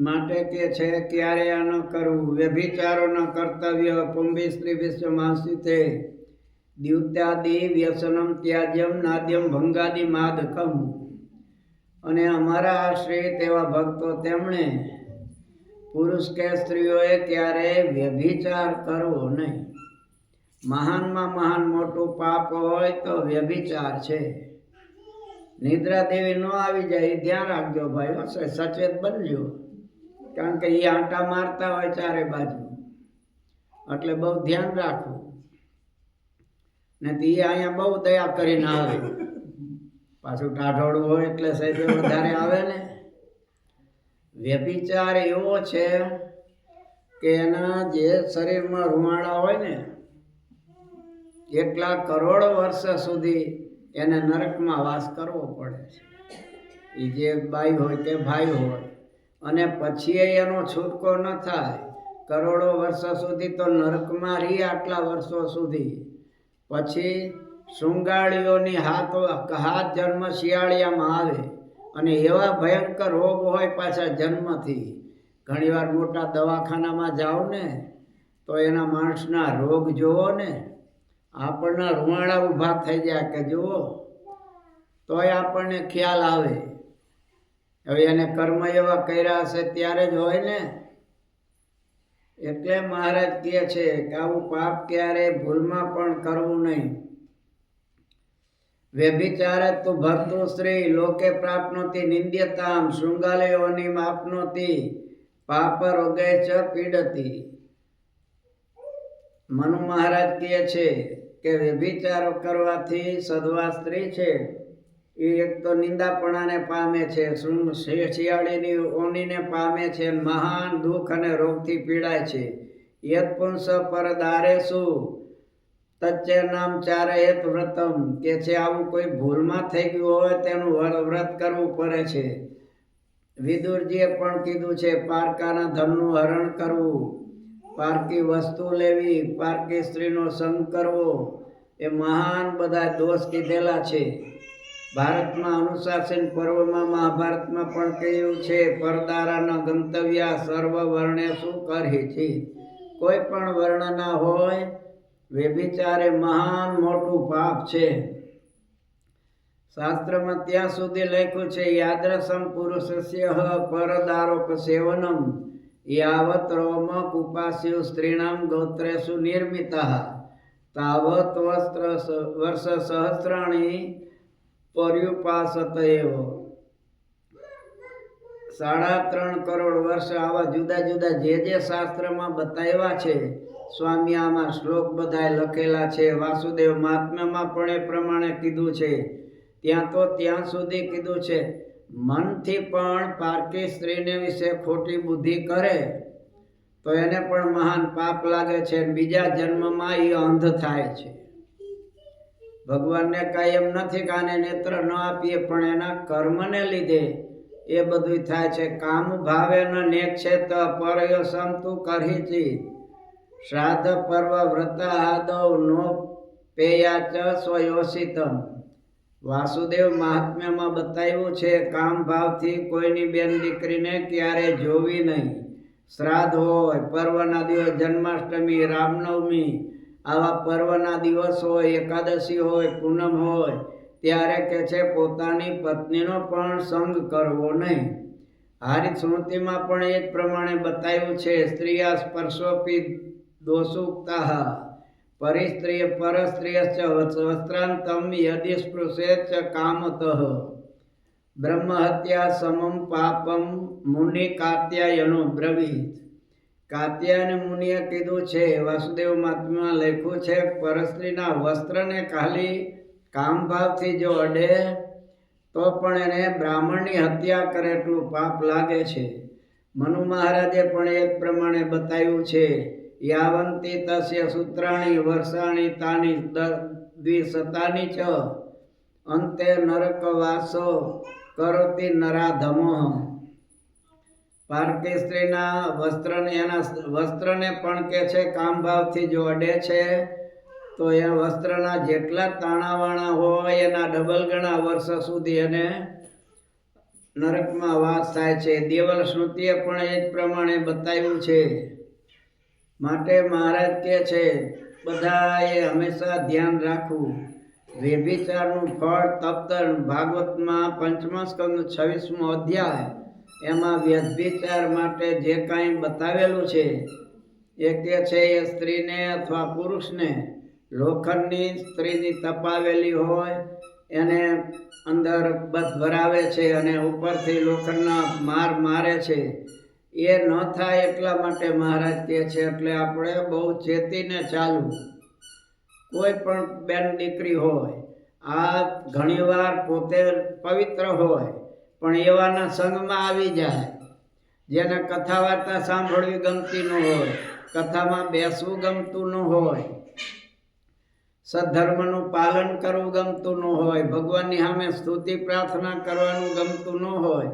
માટે કે છે ક્યારે આ ન કરવું. વ્યભિચારો ન કર્તવ્ય પુંભી સ્ત્રી વિશ્વમાં સ્થિતે દ્યુત્યાદિ વ્યસનમ ત્યાજ્યમ નાદ્યમ ભંગાદિ માદકમ. અને અમારા આશ્રિત એવા ભક્તો તેમણે પુરુષ કે સ્ત્રીઓએ ક્યારેય વ્યભિચાર કરવો નહીં. મહાનમાં મહાન મોટું પાપ હોય તો વ્યભિચાર છે. નિદ્રા દેવી ન આવી જાય એ ધ્યાન રાખજો ભાઈ, સચેત બનજો, કારણ કે એ આંટા મારતા હોય ચારે બાજુ, એટલે બહુ ધ્યાન રાખવું. ને એ અહીંયા બહુ દયા કરીને આવે, પાછું ટાઢોળું હોય એટલે સહેજ વધારે આવે ને. વ્યભિચાર એવો છે કે એના જે શરીરમાં રૂવાડા હોય ને એટલા કરોડો વર્ષ સુધી એને નરકમાં વાસ કરવો પડે છે. એ જે બાઈ હોય કે ભાઈ હોય, અને પછી એનો છૂટકો ન થાય. કરોડો વર્ષો સુધી તો નરકમાં રહી, આટલા વર્ષો સુધી. પછી શૃંગાળીઓની હાથ જન્મ શિયાળિયામાં આવે, અને એવા ભયંકર રોગ હોય પાછા જન્મથી. ઘણીવાર મોટા દવાખાનામાં જાઓ ને તો એના માણસના રોગ જોવો ને, આપણને રૂવાડા ઊભા થઈ જાય કે જુઓ, તોય આપણને ખ્યાલ આવે. હવે એને કર્મ એવા કર્યા હશે ત્યારે જ હોય ને. એટલે મહારાજ કહે છે કે આવું પાપ ક્યારેય ભૂલમાં પણ કરવું નહીં. વ્યભિચારે તુ ભર્તુ શ્રી લોકે પ્રાપ્નોતિ નિંદ્યતામ શૃંગાલયોનિમ આપનોતિ પાપ રોગે ચ પીડતી. મનુ મહારાજ કહે છે કે વ્યભિચારો કરવાથી સધવા સ્ત્રી છે એ એક તો નિંદાપણાને પામે છે, શિયાળીની ઓનીને પામે છે, મહાન દુઃખ અને રોગથી પીડાય છે. યત પુંસ પરદારેસુ તચ્ચે નામ ચારયેત વ્રતમ, કે છે આવું કોઈ ભૂલમાં થઈ ગયું હોય તેનું વ્રત કરવું પડે છે. વિદુરજીએ પણ કીધું છે પારકાના ધનનું હરણ કરવું, પારકી વસ્તુ લેવી, પારકી સ્ત્રીનો સંગ કરવો, એ મહાન બધા દોષ કીધેલા છે. ભારતમાં અનુશાસન પર્વમાં મહાભારતમાં પણ કહ્યું છે પરદારાના ગંતવ્યા સર્વ વર્ણેશુ કરહી છે. કોઈ પણ વર્ણના હોય, વ્યભિચારે મહાન મોટું પાપ છે. શાસ્ત્રમાં ત્યાં સુધી લખ્યું છે યાદ્રસમ પુરુષસ્ય પરદારોપ સેવનમ યાવત રોમ કુપાસ્યુ સ્ત્રીણામ ગોત્રેષુ નિર્મિતા તાવત વર્ષ સહસ્રાણી પર્યુપાસત એવ. 3.5 કરોડ વર્ષ આવા જુદા જુદા જે શાસ્ત્રમાં બતાવ્યા છે. સ્વામી આમાં શ્લોક બધા લખેલા છે. વાસુદેવ મહાત્મ્યમાં પણ એ પ્રમાણે કીધું છે. ત્યાં સુધી કીધું છે મનથી પણ પારકી સ્ત્રીને વિશે ખોટી બુદ્ધિ કરે તો એને પણ મહાન પાપ લાગે છે. બીજા જન્મમાં એ અંધ થાય છે. ભગવાનને કાંઈ એમ નથી કે આને નેત્ર ન આપીએ, પણ એના કર્મને લીધે એ બધું થાય છે. કામ ભાવે ન નેક્ષેત પરયો સમતુ કરહિચિત શ્રાદ્ધ પર્વ વ્રત આદૌ નો પેયાચ સ્વયોષિતમ. વાસુદેવ મહાત્મ્યમાં બતાવ્યું છે કામ ભાવથી કોઈની બેન દીકરીને ક્યારે જોવી નહીં. શ્રાદ્ધ હોય, પર્વના દિવસ, જન્માષ્ટમી, રામનવમી, આવા પર્વના દિવસ હોય, એકાદશી હોય, પૂનમ હોય, ત્યારે કે છે પોતાની પત્નીનો પણ સંગ કરવો નહીં. હારી સ્મૃતિમાં પણ એ જ પ્રમાણે બતાવ્યું છે સ્ત્રીયા સ્પર્શોપી દોષુક્તા પરિસ્ત્રીય પરસ્ત્રીયશ્ચ વસ્ત્રાંતમ યદિ સ્પૃશેત કામતઃ. બ્રહ્મહત્યા સમમ પાપમ મુનિ કાત્યાયનો બ્રવીત. કાત્યાયન મુનિએ કીધું છે, વાસુદેવ મહાત્મામાં લખ્યું છે પરસ્ત્રીના વસ્ત્રને ખાલી કામભાવથી જો અડે તો પણ એને બ્રાહ્મણની હત્યા કરે એટલું પાપ લાગે છે. મનુ મહારાજે પણ એ પ્રમાણે બતાવ્યું છે યાવંતી તસ્ય સૂત્રાણી વર્ષાણી તાની દ્વિશતાની ચ અંતે નરકવાસો કરોતિ નરાધમો. પારકી સ્ત્રીના વસ્ત્રને પણ કે છે કામભાવથી જો અડે છે તો એ વસ્ત્રના જેટલા તાણાવાણા હોય એના ડબલ ગણા વર્ષ સુધી એને નરકમાં વાસ થાય છે. દેવલ સ્મૃતિએ પણ એ જ પ્રમાણે બતાવ્યું છે. માટે મહારાજ કહે છે બધાએ હંમેશા ધ્યાન રાખવું. વ્યભિચારનું ફળ તપ્તર ભાગવતમાં 5મા સ્કંદ 26મો અધ્યાય, એમાં વ્યભિચાર માટે જે કાંઈ બતાવેલું છે એ કે છે એ સ્ત્રીને અથવા પુરુષને લોખંડની સ્ત્રીની તપાવેલી હોય એને અંદર બસ ભરાવે છે અને ઉપરથી લોખંડના મારે છે. એ ન થાય એટલા માટે મહારાજ કહે છે. એટલે આપણે બહુ ચેતીને ચાલવું. કોઈ પણ બેન દીકરી હોય, આ ઘણીવાર પોતે પવિત્ર હોય પણ એવાના સંગમાં આવી જાય જેને કથા વાર્તા સાંભળવી ગમતી ન હોય, કથામાં બેસવું ગમતું ન હોય, સદ્ધર્મનું પાલન કરવું ગમતું ન હોય, ભગવાનની સામે સ્તુતિ પ્રાર્થના કરવાનું ગમતું ન હોય,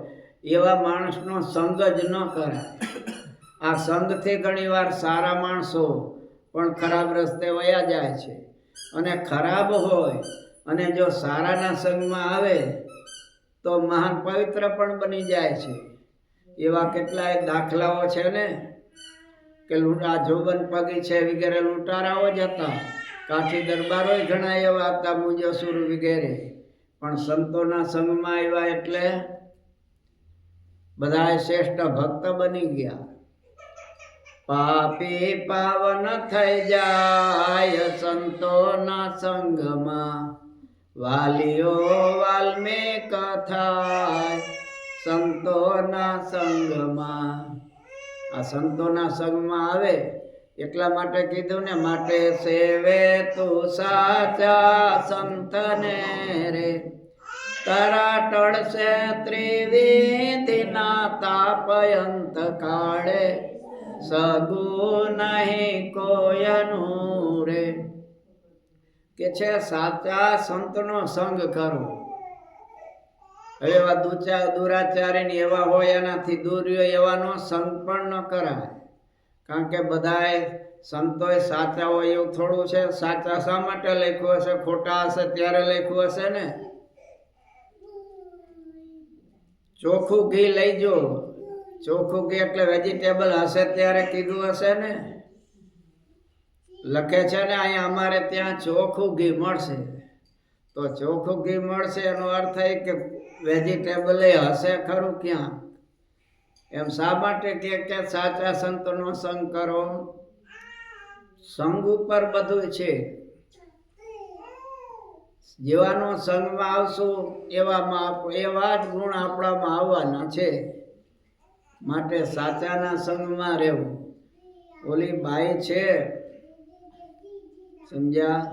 એવા માણસનો સંગ જ ન કરાય. આ સંગથી ઘણીવાર સારા માણસો પણ ખરાબ રસ્તે વયા જાય છે. અને ખરાબ હોય અને જો સારાના સંગમાં આવે તો મહાન પવિત્ર પણ બની જાય છે. એવા કેટલાય દાખલાઓ છે ને કે આ જોબન પગી છે વગેરે લૂંટારાઓ જ હતા. કાઠી દરબારો ઘણા એવા હતા, મુજસુર વગેરે, પણ સંતોના સંગમાં આવ્યા એટલે બધા શ્રેષ્ઠ ભક્ત બની ગયા. પાપી પાવન થઈ જાય સંતોના સંગમાં, વાલીઓ વાલ્મીક થાય સંતોના સંગમાં. આ સંતોના સંગમાં આવે એટલા માટે કીધું ને, માટે સેવે તું સાચા સંતને રે, તારા ટળશે ત્રિવિધિના તાપયંત કાળે, સગું નહીં કોયનું રે. કે છે સાચા સંતનો સંગ કરો. હવે એવા દુરાચારી એવા હોય એનાથી દૂર રહ્યો, એવાનો સંગ પણ ન કરાય. કારણ કે બધાય સંતોય સાચા હોય એવું થોડું છે. સાચા શા માટે લખ્યું હશે? ખોટા હશે ત્યારે લખ્યું હશે ને. ચોખ્ખું ઘી લઈજો. ચોખ્ખું ઘી એટલે વેજીટેબલ હશે ત્યારે કીધું હશે ને. લખે છે ને અહીંયા અમારે ત્યાં ચોખ્ખું ઘી મળશે. તો ચોખ્ખું ઘી મળશે એનો અર્થ એ કે વેજીટેબલ એ હશે ખરું ક્યાં. એમ શા માટે કે સાચા સંતનો સંગ કરો? સંગ ઉપર બધું છે. જેવાનો સંગમાં આવશું એવા જ ગુણ આપણામાં આવવાના છે. માટે સાચાના સંગમાં રહેવું. ઓલી બાઈ છે સમજ્યા,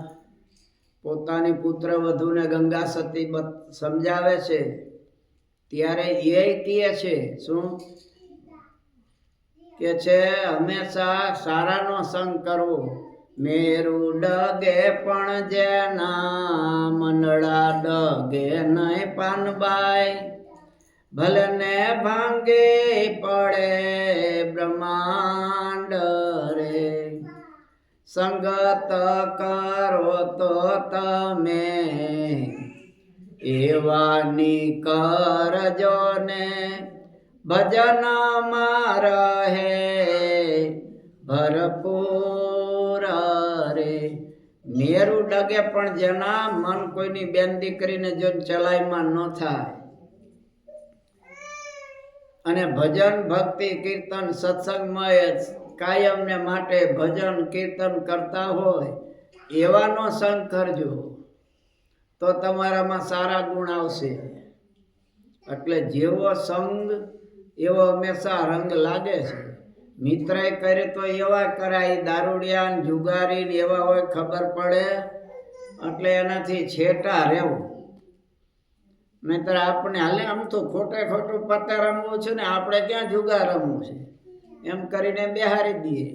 પોતાની પુત્ર વધુને ગંગા સતી સમજાવે છે ત્યારે એ કહે છે શું કે છે? હંમેશા સારાનો સંગ કરવો. મેરુ ડગે પણ જેના મંડળા ડગે નહીં પાનબાઈ, ભલે ને ભાંગી પડે બ્રહ્માંડ રે, સંગત કરો તો તમે એવાની કરજો ને, ભજનમાં રહે ભરપૂર રે. મેરુ ડગે પણ જેના મન કોઈની બેન દીકરીને જો ચલાયમાં ન થાય અને ભજન ભક્તિ કીર્તન સત્સંગમય કાયમને માટે ભજન કીર્તન કરતા હોય એવાનો સંગ કરજો તો તમારામાં સારા ગુણ આવશે. એટલે જેવો સંગ એવો હંમેશા રંગ લાગે છે. મિત્રએ કરે તો એવા કરાય, દારૂડિયા જુગારી એવા હોય ખબર પડે એટલે એનાથી છેટા રહેવું. નહીતર આપણે હાલે આમ તો ખોટે ખોટું પત્તે રમવું છે ને, આપણે ક્યાં જુગાર રમવું છે એમ કરીને બેહારી દઈએ.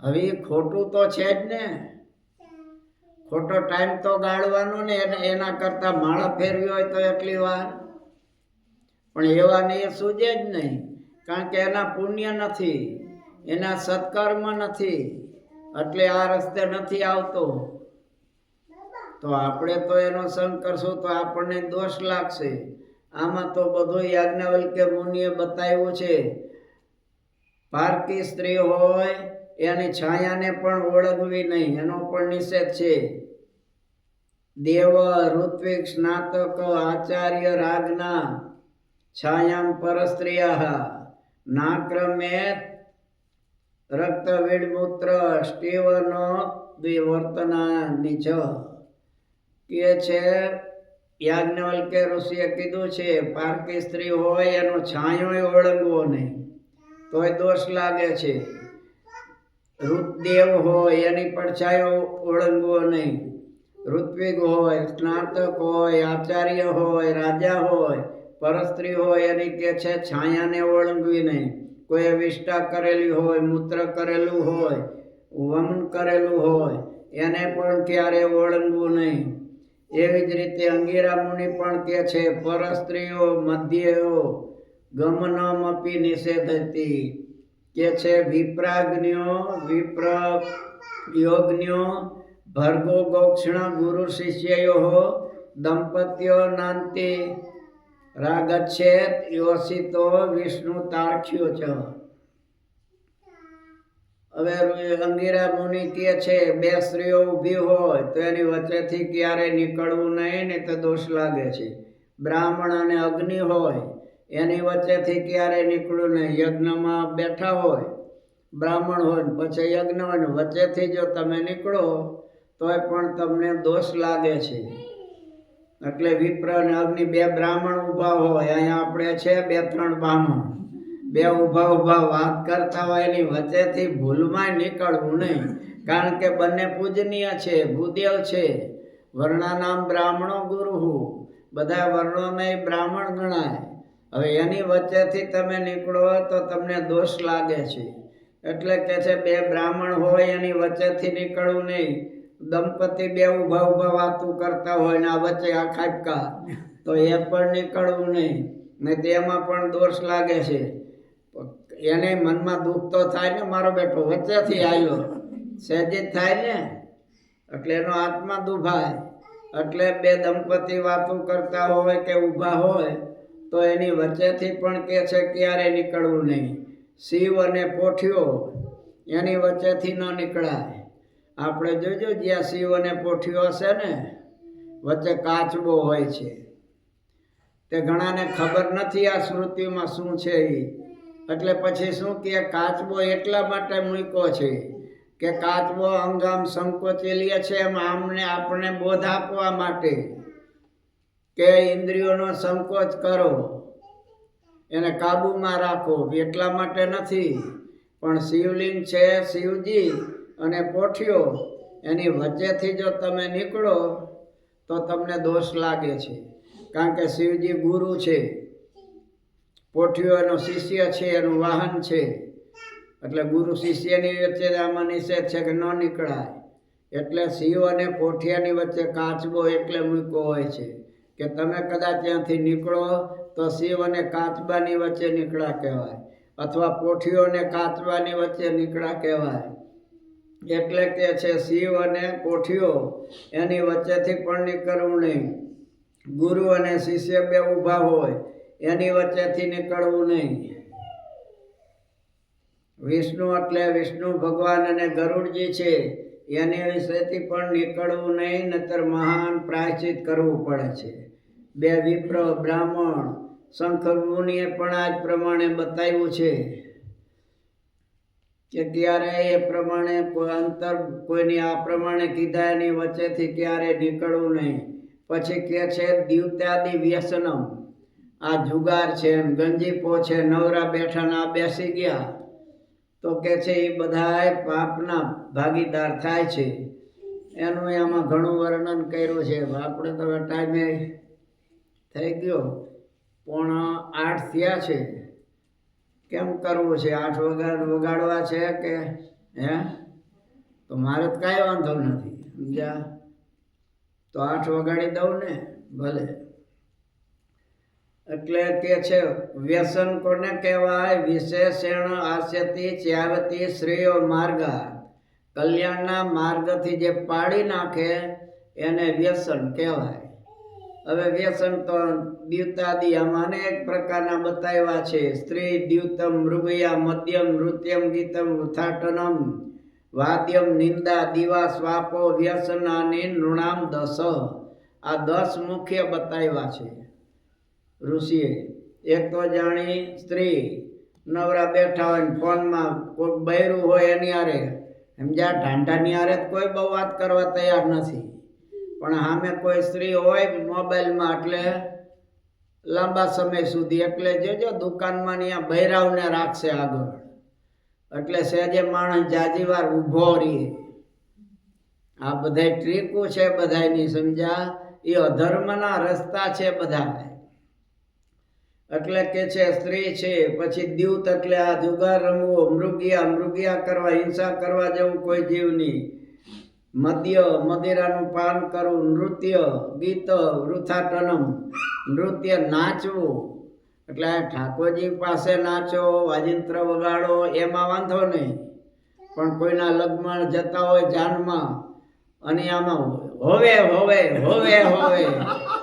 હવે ખોટું તો છે જ ને. ખોટો ટાઈમ તો ગાળવાનો ને, એના કરતા માળા ફેરવી હોય તો એટલી વાર. પણ એવાને એ સૂજે જ નહીં, કારણ કે એના પુણ્ય નથી, એના સત્કર્મ નથી, એટલે આ રસ્તે નથી આવતો. તો આપણે તો એનો સંગ કરશું તો આપણને દોષ લાગશે. આમાં તો બધું યાજ્ઞવલ્ક્ય મુનિએ બતાવ્યું છે. પારકી સ્ત્રી હોય એની છાયાને પણ ઓળંગવી નહીં, એનો પણ નિષેધ છે. દેવ ઋત્વિક સ્નાતક આચાર્ય રાજ્ઞા છાયામ પરસ્ત્રિયા નાક્રમે રક્ત વિડમૂત્ર સ્ટીવનો દ્વિવર્તનાની છ કે છે. યાજ્ઞવલ્કે ઋષિએ કીધું છે પારકી સ્ત્રી હોય એનો છાંયો ઓળંગવો નહીં, તોય દોષ લાગે છે. ઋતદેવ હોય એની પડછાયો ઓળંગવો નહીં. ઋત્વિક હોય, સ્નાતક હોય, આચાર્ય હોય, રાજા હોય, પરસ્ત્રી હોય એની કે છે છાયાને ઓળંગવી નહીં. કોઈ વિષ્ટા કરેલી હોય, મૂત્ર કરેલું હોય, વમન કરેલું હોય એને પણ ક્યારે ઓળંગવું નહીં. એવી જ રીતે અંગિરા મુનિ પણ કે છે પરસ્ત્રીઓ મધ્યો ગમનમપી નિષેધતી કે છે. વિપ્રાજ્ઞો વિપ્ર યોગ્યો ભર્ગો ગોક્ષણ ગુરુ શિષ્યો દંપત્યો નાંતિ રાગચ્છેદ યોષિતો વિષ્ણુ તાર્ક્યો ચ. હવે અંગિરા મુનિ કહે છે બે સ્ત્રીઓ ઊભી હોય તો એની વચ્ચેથી ક્યારે નીકળવું નહીં, ને તો દોષ લાગે છે. બ્રાહ્મણ અને અગ્નિ હોય એની વચ્ચેથી ક્યારે નીકળવું નહીં. યજ્ઞમાં બેઠા હોય, બ્રાહ્મણ હોય ને પછી યજ્ઞ હોય ને વચ્ચેથી જો તમે નીકળો તોય પણ તમને દોષ લાગે છે. એટલે વિપ્ર અને અગ્નિ બે બ્રાહ્મણ ઊભા હોય, અહીંયા આપણે છે 2-3 બ્રાહ્મણ, બે ઊભા વાત કરતા હોય એની વચ્ચેથી ભૂલમાં નીકળવું નહીં. કારણ કે બંને પૂજનીય છે, ભૂદેવ છે. વર્ણાનામ બ્રાહ્મણો ગુરુ, બધા વર્ણોને બ્રાહ્મણ ગણાય. હવે એની વચ્ચેથી તમે નીકળો તો તમને દોષ લાગે છે. એટલે કે છે બે બ્રાહ્મણ હોય એની વચ્ચેથી નીકળવું નહીં. દંપતિ બે ઊભા વાતું કરતા હોય ને આ વચ્ચે આ ખાપકા, તો એ પણ નીકળવું નહીં, ને તેમાં પણ દોષ લાગે છે. એને મનમાં દુઃખ તો થાય ને, મારો બેટો વચ્ચેથી આવ્યો, સહેજિત થાય ને, એટલે એનો આત્મા દુભાય. એટલે બે દંપતિ વાતો કરતા હોય કે ઊભા હોય તો એની વચ્ચેથી પણ કે છે ક્યારે નીકળવું નહીં. શિવ અને પોઠિયો એની વચ્ચેથી ન નીકળાય. આપણે જોજો જ્યાં શિવ અને પોઠિયો હશે ને વચ્ચે કાચબો હોય છે, તે ઘણાને ખબર નથી આ શ્રુતિમાં શું છે એ. એટલે પછી શું કે કાચબો એટલા માટે મૂક્યો છે કે કાચબો અંગામ સંકોચી લે છે, એમ આમને આપણે બોધ આપવા માટે કે ઇન્દ્રિયોનો સંકોચ કરો, એને કાબૂમાં રાખો, એટલા માટે નથી. પણ શિવલિંગ છે શિવજી અને પોઠિયો, એની વચ્ચેથી જો તમે નીકળો તો તમને દોષ લાગે છે. કારણ કે શિવજી ગુરુ છે, પોઠિયો એનો શિષ્ય છે, એનું વાહન છે. એટલે ગુરુ શિષ્યની વચ્ચે આમાં નિષેધ છે કે ન નીકળાય. એટલે શિવ અને પોઠિયાની વચ્ચે કાચબો એટલે મૂક્યો હોય છે કે તમે કદાચ ત્યાંથી નીકળો તો શિવ અને કાચબાની વચ્ચે નીકળ્યા કહેવાય, અથવા પોઠિયો અને કાચબાની વચ્ચે નીકળ્યા કહેવાય. એટલે કે છે શિવ અને પોઠિયો એની વચ્ચેથી પણ નીકળવું નહીં. ગુરુ અને શિષ્ય બે ઊભા હોય એની વચ્ચેથી નીકળવું નહીં. વિષ્ણુ એટલે વિષ્ણુ ભગવાન અને ગરુડજી છે, એની વિશેથી પણ નીકળવું નહીં, નતર મહાન પ્રાયશ્ચિત કરવું પડે છે. બે વિપ્ર બ્રાહ્મણ શંકર મુનિએ પણ આ જ પ્રમાણે બતાવ્યું છે કે ક્યારે એ પ્રમાણે કોઈ અંતર કોઈની આ પ્રમાણે કીધા એની વચ્ચેથી ક્યારે નીકળવું નહીં. પછી કે છે દ્યુત્યાદિ વ્યસનમ, આ જુગાર છે, ગંજીપો છે, નવરા બેઠા ના બેસી ગયા તો કે છે એ બધા પાપના ભાગીદાર થાય છે. એનું એમાં ઘણું વર્ણન કર્યું છે. આપણે તો ટાઈમે થઈ ગયો, 7:45 થયા છે. કેમ કરવું છે? 8 વગાડવા છે કે હે? તો મારે તો કાંઈ વાંધો નથી, સમજ્યા? તો 8 વગાડી દઉં ને, ભલે. એટલે કે છે વ્યસન કોને કહેવાય? વિશેષણ આસ્યતી ચ્યાવતી શ્રેયો માર્ગા, કલ્યાણના માર્ગથી જે પાડી નાખે એને વ્યસન કહેવાય. હવે વ્યસન તો દ્યુતાદી આમાં અનેક પ્રકારના બતાવ્યા છે. સ્ત્રી દ્યુતમ મૃગયા મધ્યમ નૃત્યમ ગીતમ ઉથાટનમ વાદ્યમ નિંદા દિવા સ્વાપો વ્યસનાની નૃણામ દસ. આ 10 મુખ્ય બતાવ્યા છે ઋષિએ. એક તો જાણી સ્ત્રી નવરા બેઠા હોય ને ફોનમાં કોઈ બૈરું હોય એની હારે સમજ્યા, ઢાંઢાની હારે કોઈ બહુ વાત કરવા તૈયાર નથી, પણ સામે કોઈ સ્ત્રી હોય મોબાઈલમાં એટલે લાંબા સમય સુધી, એટલે જોજો દુકાનમાં ત્યાં બૈરાવને રાખશે આગળ, એટલે સહેજે માણસ જાજી વાર ઊભો રહીએ. આ બધા ટ્રીકો છે બધાની સમજ્યા, એ અધર્મના રસ્તા છે બધા. એટલે કે છે સ્ત્રી છે, પછી દ્યુત એટલે આ જુગાર રમવો, મૃગયા કરવા, હિંસા કરવા જેવું કોઈ જીવની, મદ્ય મદિરાનું પાન કરવું, નૃત્ય ગીત વૃથાટનમ નૃત્ય નાચવું, એટલે ઠાકોરજી પાસે નાચો, વાજિંત્ર વગાડો એમાં વાંધો નહીં, પણ કોઈના લગ્ન જતા હોય જાનમાં અને આમાં હોવે હોવે હોવે હોવે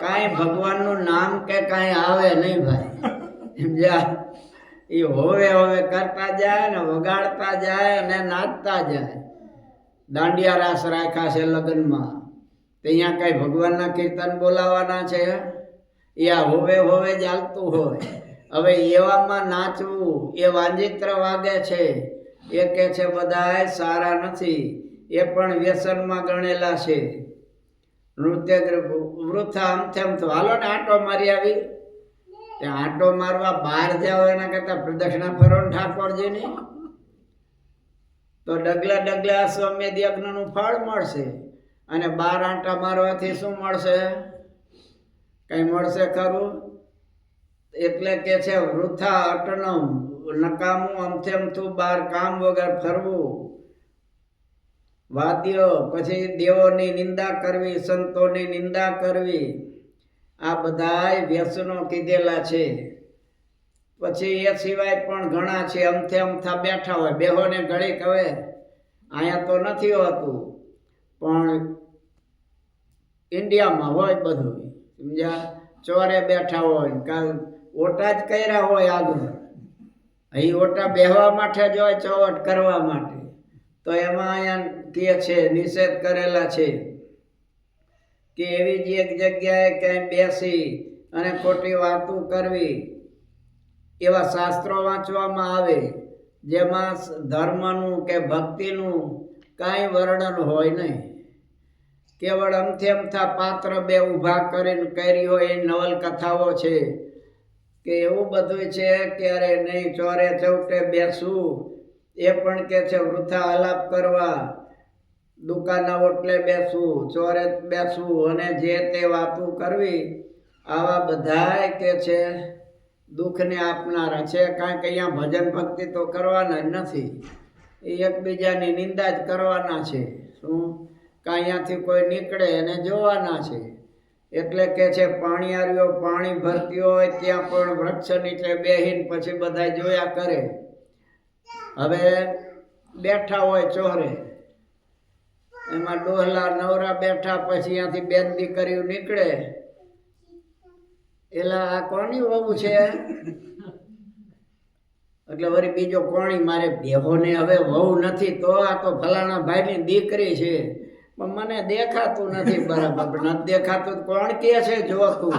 કાંઈ ભગવાનનું નામ કે કાંઈ આવે નહીં ભાઈ, સમજ્યા? એ હોવે હોવે કરતા જાય ને વગાડતા જાય અને નાચતા જાય. દાંડિયા રાસ રાખ્યા છે લગ્નમાં, તો અહીંયા કઈ ભગવાનના કીર્તન બોલાવાના છે? એ આ હોવે હોવે જ ચાલતું હોય. હવે એવામાં નાચવું એ વાંજિત્ર વાગે છે, એ કે છે બધાય સારા નથી, એ પણ વ્યસનમાં ગણેલા છે. નૃત્ય વૃથા આમથેમ તો હાલો ને આંટો મારી આવી, ત્યાં આંટો મારવા બહાર જાઓ એના કરતા પ્રદક્ષિણા ફરો ને ઠાકોરજીની, તો ડગલા ડગલા અશ્વમેધ યજ્ઞનું ફળ મળશે. અને 12 આંટા મારવાથી શું મળશે? કઈ મળશે ખરું? એટલે કે છે વૃથા અટનમ, નકામું અમથેમથું 12 કામ વગર ફરવું. વાદ્ય, પછી દેવોની નિંદા કરવી, સંતોની નિંદા કરવી, આ બધાય વ્યસનો કીધેલા છે. પછી એ સિવાય પણ ઘણા છે. અમથા બેઠા હોય, બેહોને ઘડીક, હવે અહીંયા તો નથી હોતું પણ ઇન્ડિયામાં હોય બધું, સમજ્યા? ચોરે બેઠા હોય, કાલ ઓટા જ કર્યા હોય આગળ, અહીં ઓટા બેહવા માટે જ હોય, ચોવટ કરવા માટે, તો એમાં અહીંયા કહે છે નિષેધ કરેલા છે કે એવી જ એક જગ્યાએ ક્યાંય બેસી અને ખોટી વાતો કરવી. એવા શાસ્ત્રો વાંચવામાં આવે જેમાં ધર્મનું કે ભક્તિનું કાંઈ વર્ણન હોય નહીં, કેવળ અમથા પાત્ર 2 ઊભા કરીને કરી હોય એ નવલકથાઓ છે કે એવું બધું છે. ક્યારે નહીં ચોરે ચૌટે બેસવું, એ પણ કે છે વૃથા આલાપ કરવા, દુકાનના ઓટલે બેસવું, ચોરે બેસવું અને જે તે વાતો કરવી, આવા બધાય કે છે દુઃખને આપનારા છે. કારણ કે અહીંયા ભજન ભક્તિ તો કરવાના જ નથી, એ એકબીજાની નિંદા જ કરવાના છે. શું અહીંયાથી કોઈ નીકળે એને જોવાના છે. એટલે કે છે પાણીયારીઓ પાણી ભરતી હોય ત્યાં પણ વૃક્ષ નીચે બેહીને પછી બધા જોયા કરે. હવે બેઠા હોય ચોરે, એમાં ડોહલા નવરા બેઠા, પછી અહીંયાથી 2 દીકરીઓ નીકળે, એલા આ કોની વહુ છે? એટલે વળી બીજો કોણી મારે બેહોને હવે વહુ નથી, તો આ તો ફલાણા ભાઈની દીકરી છે, પણ મને દેખાતું નથી બરાબર. નથી દેખાતું કોણ કે છે? જોતું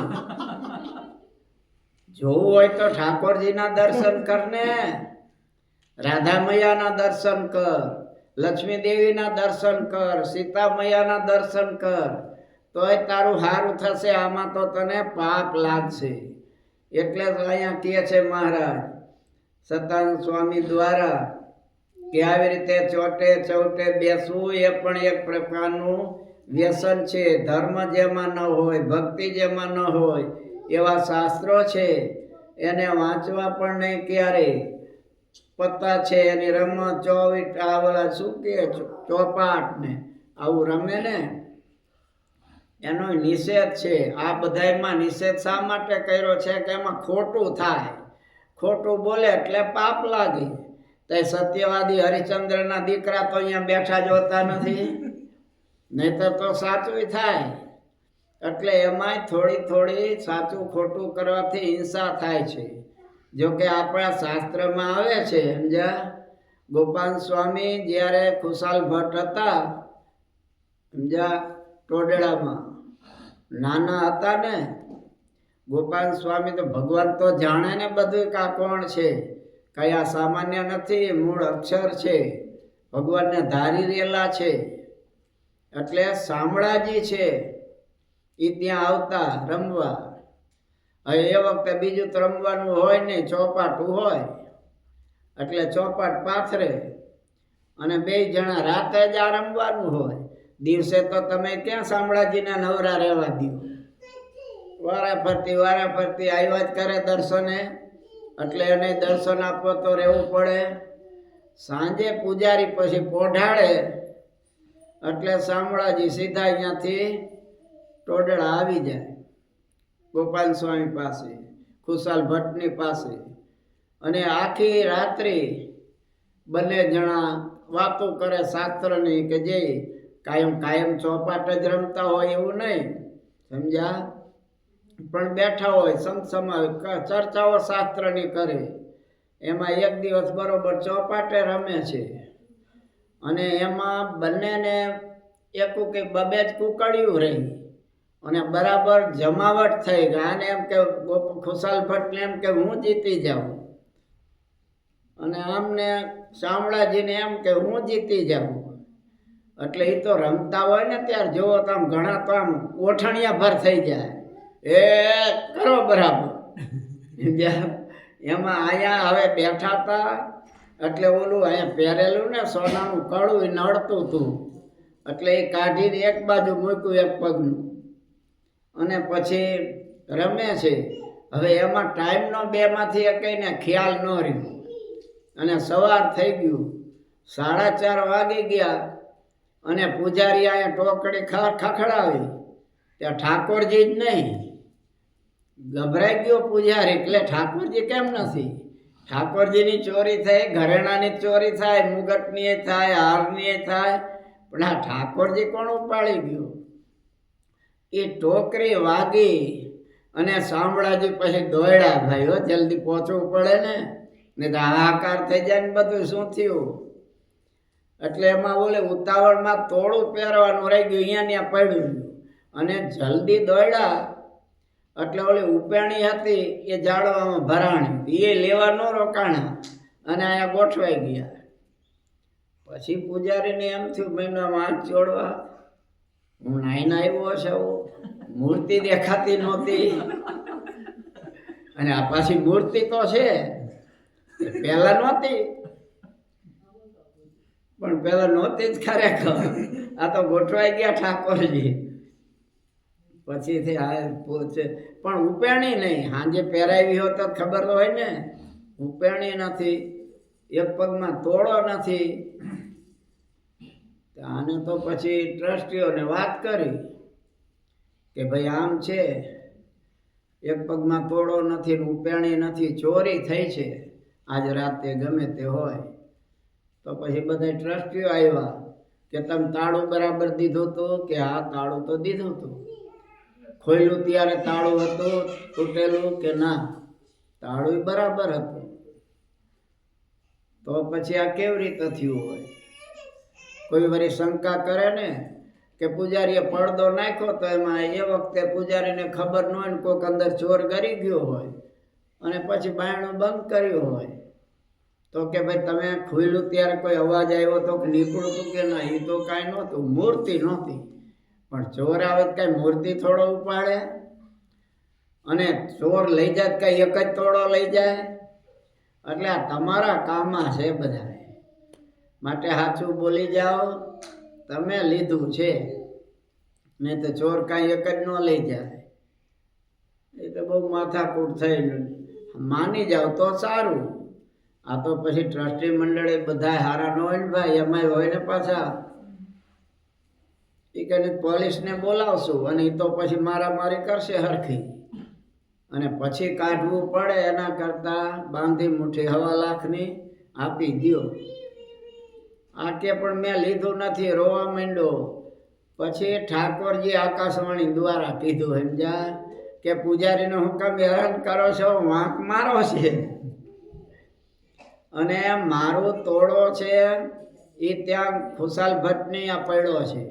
જોવું હોય તો ઠાકોરજીના દર્શન કરને, રાધા મૈયાના દર્શન કર, લક્ષ્મી દેવીના દર્શન કર, સીતા મૈયાના દર્શન કર, તોય તારું સારું થશે. આમાં તો તને પાપ લાગશે. એટલે તો અહીંયા કહે છે મહારાજ સતાનંદ સ્વામી દ્વારા કે આવી રીતે ચોટે ચૌટે બેસવું એ પણ એક પ્રકારનું વ્યસન છે. ધર્મ જેમાં ન હોય, ભક્તિ જેમાં ન હોય એવા શાસ્ત્રો છે, એને વાંચવા પણ નહીં. ક્યારે પત્તા છે એની રમત, ચોવીટ, આ શું કે ચોપાટ ને આવું રમે ને, એનો નિષેધ છે. આ બધામાં નિષેધ શા માટે કર્યો છે? કે એમાં ખોટું થાય, ખોટું બોલે એટલે પાપ લાગે. તો સત્યવાદી હરિશ્ચંદ્રના દીકરા તો અહીંયા બેઠા જોતા નથી, નહીતર તો સાચું થાય. એટલે એમાંય થોડી થોડી સાચું ખોટું કરવાથી હિંસા થાય છે. જો કે આપણા શાસ્ત્રમાં આવે છે, સમજ્યા? ગોપાલ સ્વામી જ્યારે ખુશાલ ભટ્ટ હતા, સમજ્યા, ટોડેડામાં નાના હતા ને, ગોપાલ સ્વામી તો ભગવાન તો જાણે ને બધું કા કોણ છે, કયા સામાન્ય નથી, મૂળ અક્ષર છે, ભગવાનને ધારી રહેલા છે. એટલે શામળાજી છે એ ત્યાં આવતા રમવા. હવે એ વખતે બીજું તો રમવાનું હોય નહીં, ચોપાટું હોય. એટલે ચોપાટ પાથરે અને બે જણા રાતે જ આ રમવાનું હોય. દિવસે તો તમે ક્યાં શામળાજીને નવરા રહેવા દો? વારા ફરતી આવ્યા જ કરે દર્શને. એટલે એને દર્શન આપવો તો રહેવું પડે. સાંજે પૂજારી પછી પોઢાડે એટલે શામળાજી સીધા અહીંયાથી ટોડેડા આવી જાય ગોપાલ સ્વામી પાસે, ખુશાલ ભટ્ટની પાસે. અને આખી રાત્રિ બંને જણા વાતો કરે શાસ્ત્રની, કે જે કાયમ ચોપાટ જ રમતા હોય એવું નહીં, સમજ્યા? પણ બેઠા હોય, સમસમાવે ચર્ચાઓ શાસ્ત્રની કરે. એમાં એક દિવસ બરોબર ચોપાટે રમે છે અને એમાં બંનેને એક બબે જ કુકડ્યું રહી અને બરાબર જમાવટ થઈ ગઈ. આને એમ કે ખુશાલ ભટ્ટને એમ કે હું જીતી જાઉં, અને આમને શામળાજીને એમ કે હું જીતી જાઉં. એટલે એ તો રમતા હોય ને ત્યારે જોવો તો આમ ઘણા તો આમ ઓઠણિયા ભર થઈ જાય, એ કરો બરાબર. એમાં અહીંયા હવે બેઠા હતા એટલે ઓલું અહીંયા પહેરેલું ને સોનાનું કડું એ નડતું હતું, એટલે એ કાઢીને એક બાજુ મૂક્યું એક પગનું, અને પછી રમે છે. હવે એમાં ટાઈમનો બેમાંથી એકઈને ખ્યાલ ન રહ્યો અને સવાર થઈ ગયું, 4:30 વાગી ગયા. અને પૂજારી અહીંયા ટોકડી ખખડાવી, ત્યાં ઠાકોરજી જ નહીં. ગભરાઈ ગયો પૂજારી, એટલે ઠાકોરજી કેમ નથી? ઠાકોરજીની ચોરી થઈ, ઘરેણાની ચોરી થાય, મુગટની થાય, હારની થાય, પણ આ ઠાકોરજી કોણ ઉપાડી ગયો? એ ટોકરી વાગી અને શામળાજી પછી દોડ્યા. ભાઈઓ જલ્દી પહોંચવું પડે ને તો હાહાકાર થઈ જાય ને બધું શું થયું. એટલે એમાં બોલે ઉતાવળમાં તોડું પહેરવાનું રહી ગયું, અહીંયા પડ્યું, અને જલ્દી દોડ્યા. એટલે ઓલી ઉપેણી હતી એ જાળવામાં ભરાણી, એ લેવા ન રોકાણા અને અહીંયા ગોઠવાઈ ગયા. પછી પૂજારીને એમ થયું, મહિનામાં હાથ જોડવા, હું નાઈને આવ્યો છે, મૂર્તિ દેખાતી નહોતી. અને આ પાછી મૂર્તિ તો છે, પહેલા નહોતી, પણ પેલા નહોતી જ ખરેખર. આ તો ગોઠવાઈ ગયા ઠાકોરજી. પછીથી આ પૂછે, પણ ઉપેણી નહીં, સાંજે પહેરાવી હોત તો ખબર તો હોય ને. ઉપેણી નથી, એક પગમાં તોડો નથી. આને તો પછી ટ્રસ્ટીઓને વાત કરી કે ભાઈ આમ છે, એક પગમાં તોડો નથી, ઉપેણી નથી, ચોરી થઈ છે આજ રાતે, ગમે તે હોય. તો પછી બધા ટ્રસ્ટીઓ આવ્યા કે તમે તાળું બરાબર દીધું હતું કે? હા, તાળું તો દીધું હતું. ખોલ્યું ત્યારે તાળું હતું તૂટેલું કે ના? તાળું બરાબર હતું. તો પછી આ કેવી રીતે થયું હોય? કોઈ વળી શંકા કરે ને કે પૂજારીએ પડદો નાખ્યો, તો એમાં એ વખતે પૂજારીને ખબર ન હોય ને કોઈક અંદર ચોર ગરી ગયો હોય અને પછી બાયણું બંધ કર્યું હોય, તો કે ભાઈ તમે ખુલ્લું ત્યારે કોઈ અવાજ આવ્યો તો કે નીકળું હતું કે ના? એ તો કાંઈ નહોતું, મૂર્તિ નહોતી. પણ ચોર આવે તો કાંઈ મૂર્તિ થોડો ઉપાડે? અને ચોર લઈ જાય કાંઈ એક જ તોડો લઈ જાય? એટલે આ તમારા કામમાં છે બધા, માટે સાચું બોલી જાઓ. તમે લીધું છે, નહીં તો ચોર કાંઈ એક જ ન લઈ જાય. એ તો બહુ માથાકૂટ થયેલું. માની જાઓ તો સારું. આ તો પછી ટ્રસ્ટી મંડળે બધા હારા ન હોય ને ભાઈ, એમાંય હોય ને પાછા. એ કહે પોલીસને બોલાવશું અને એ તો પછી મારામારી કરશે હરખી, અને પછી કાઢવું પડે એના કરતાં બાંધી મુઠ્ઠી 1.25 લાખની આપી દો. આ કે પણ મેં લીધું નથી, રોવા માંડ્યો. પછી ઠાકોરજી આકાશવાણી દ્વારા કીધું સમજ્યા કે પૂજારીનો હુકમ હેરાન કરો છો, વાંક મારો છે અને મારો તોડો છે એ ત્યાં ખુશાલ ભટ્ટની આ પડ્યો છે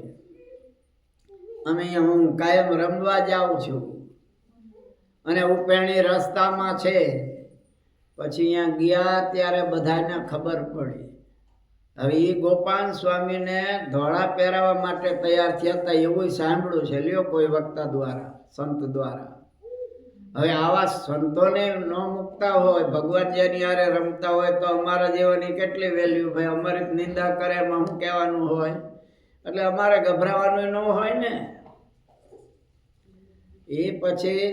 અને હું કાયમ રમવા જાઉં છું અને ઉપેણી રસ્તામાં છે. પછી અહીંયા ગયા ત્યારે બધાને ખબર પડી. હવે એ ગોપાલ સ્વામીને ધોળા પહેરાવવા માટે તૈયાર થયા હતા એવું સાંભળ્યું છે લ્યો કોઈ વક્તા દ્વારા, સંત દ્વારા. હવે આવા સંતોને ન મૂકતા હોય, ભગવાન જેની હારે રમતા હોય તો અમારા જેવાની કેટલી વેલ્યુ ભાઈ, અમારી નિંદા કરે એમાં શું કહેવાનું હોય, એટલે અમારે ગભરાવાનું ન હોય ને. એ પછી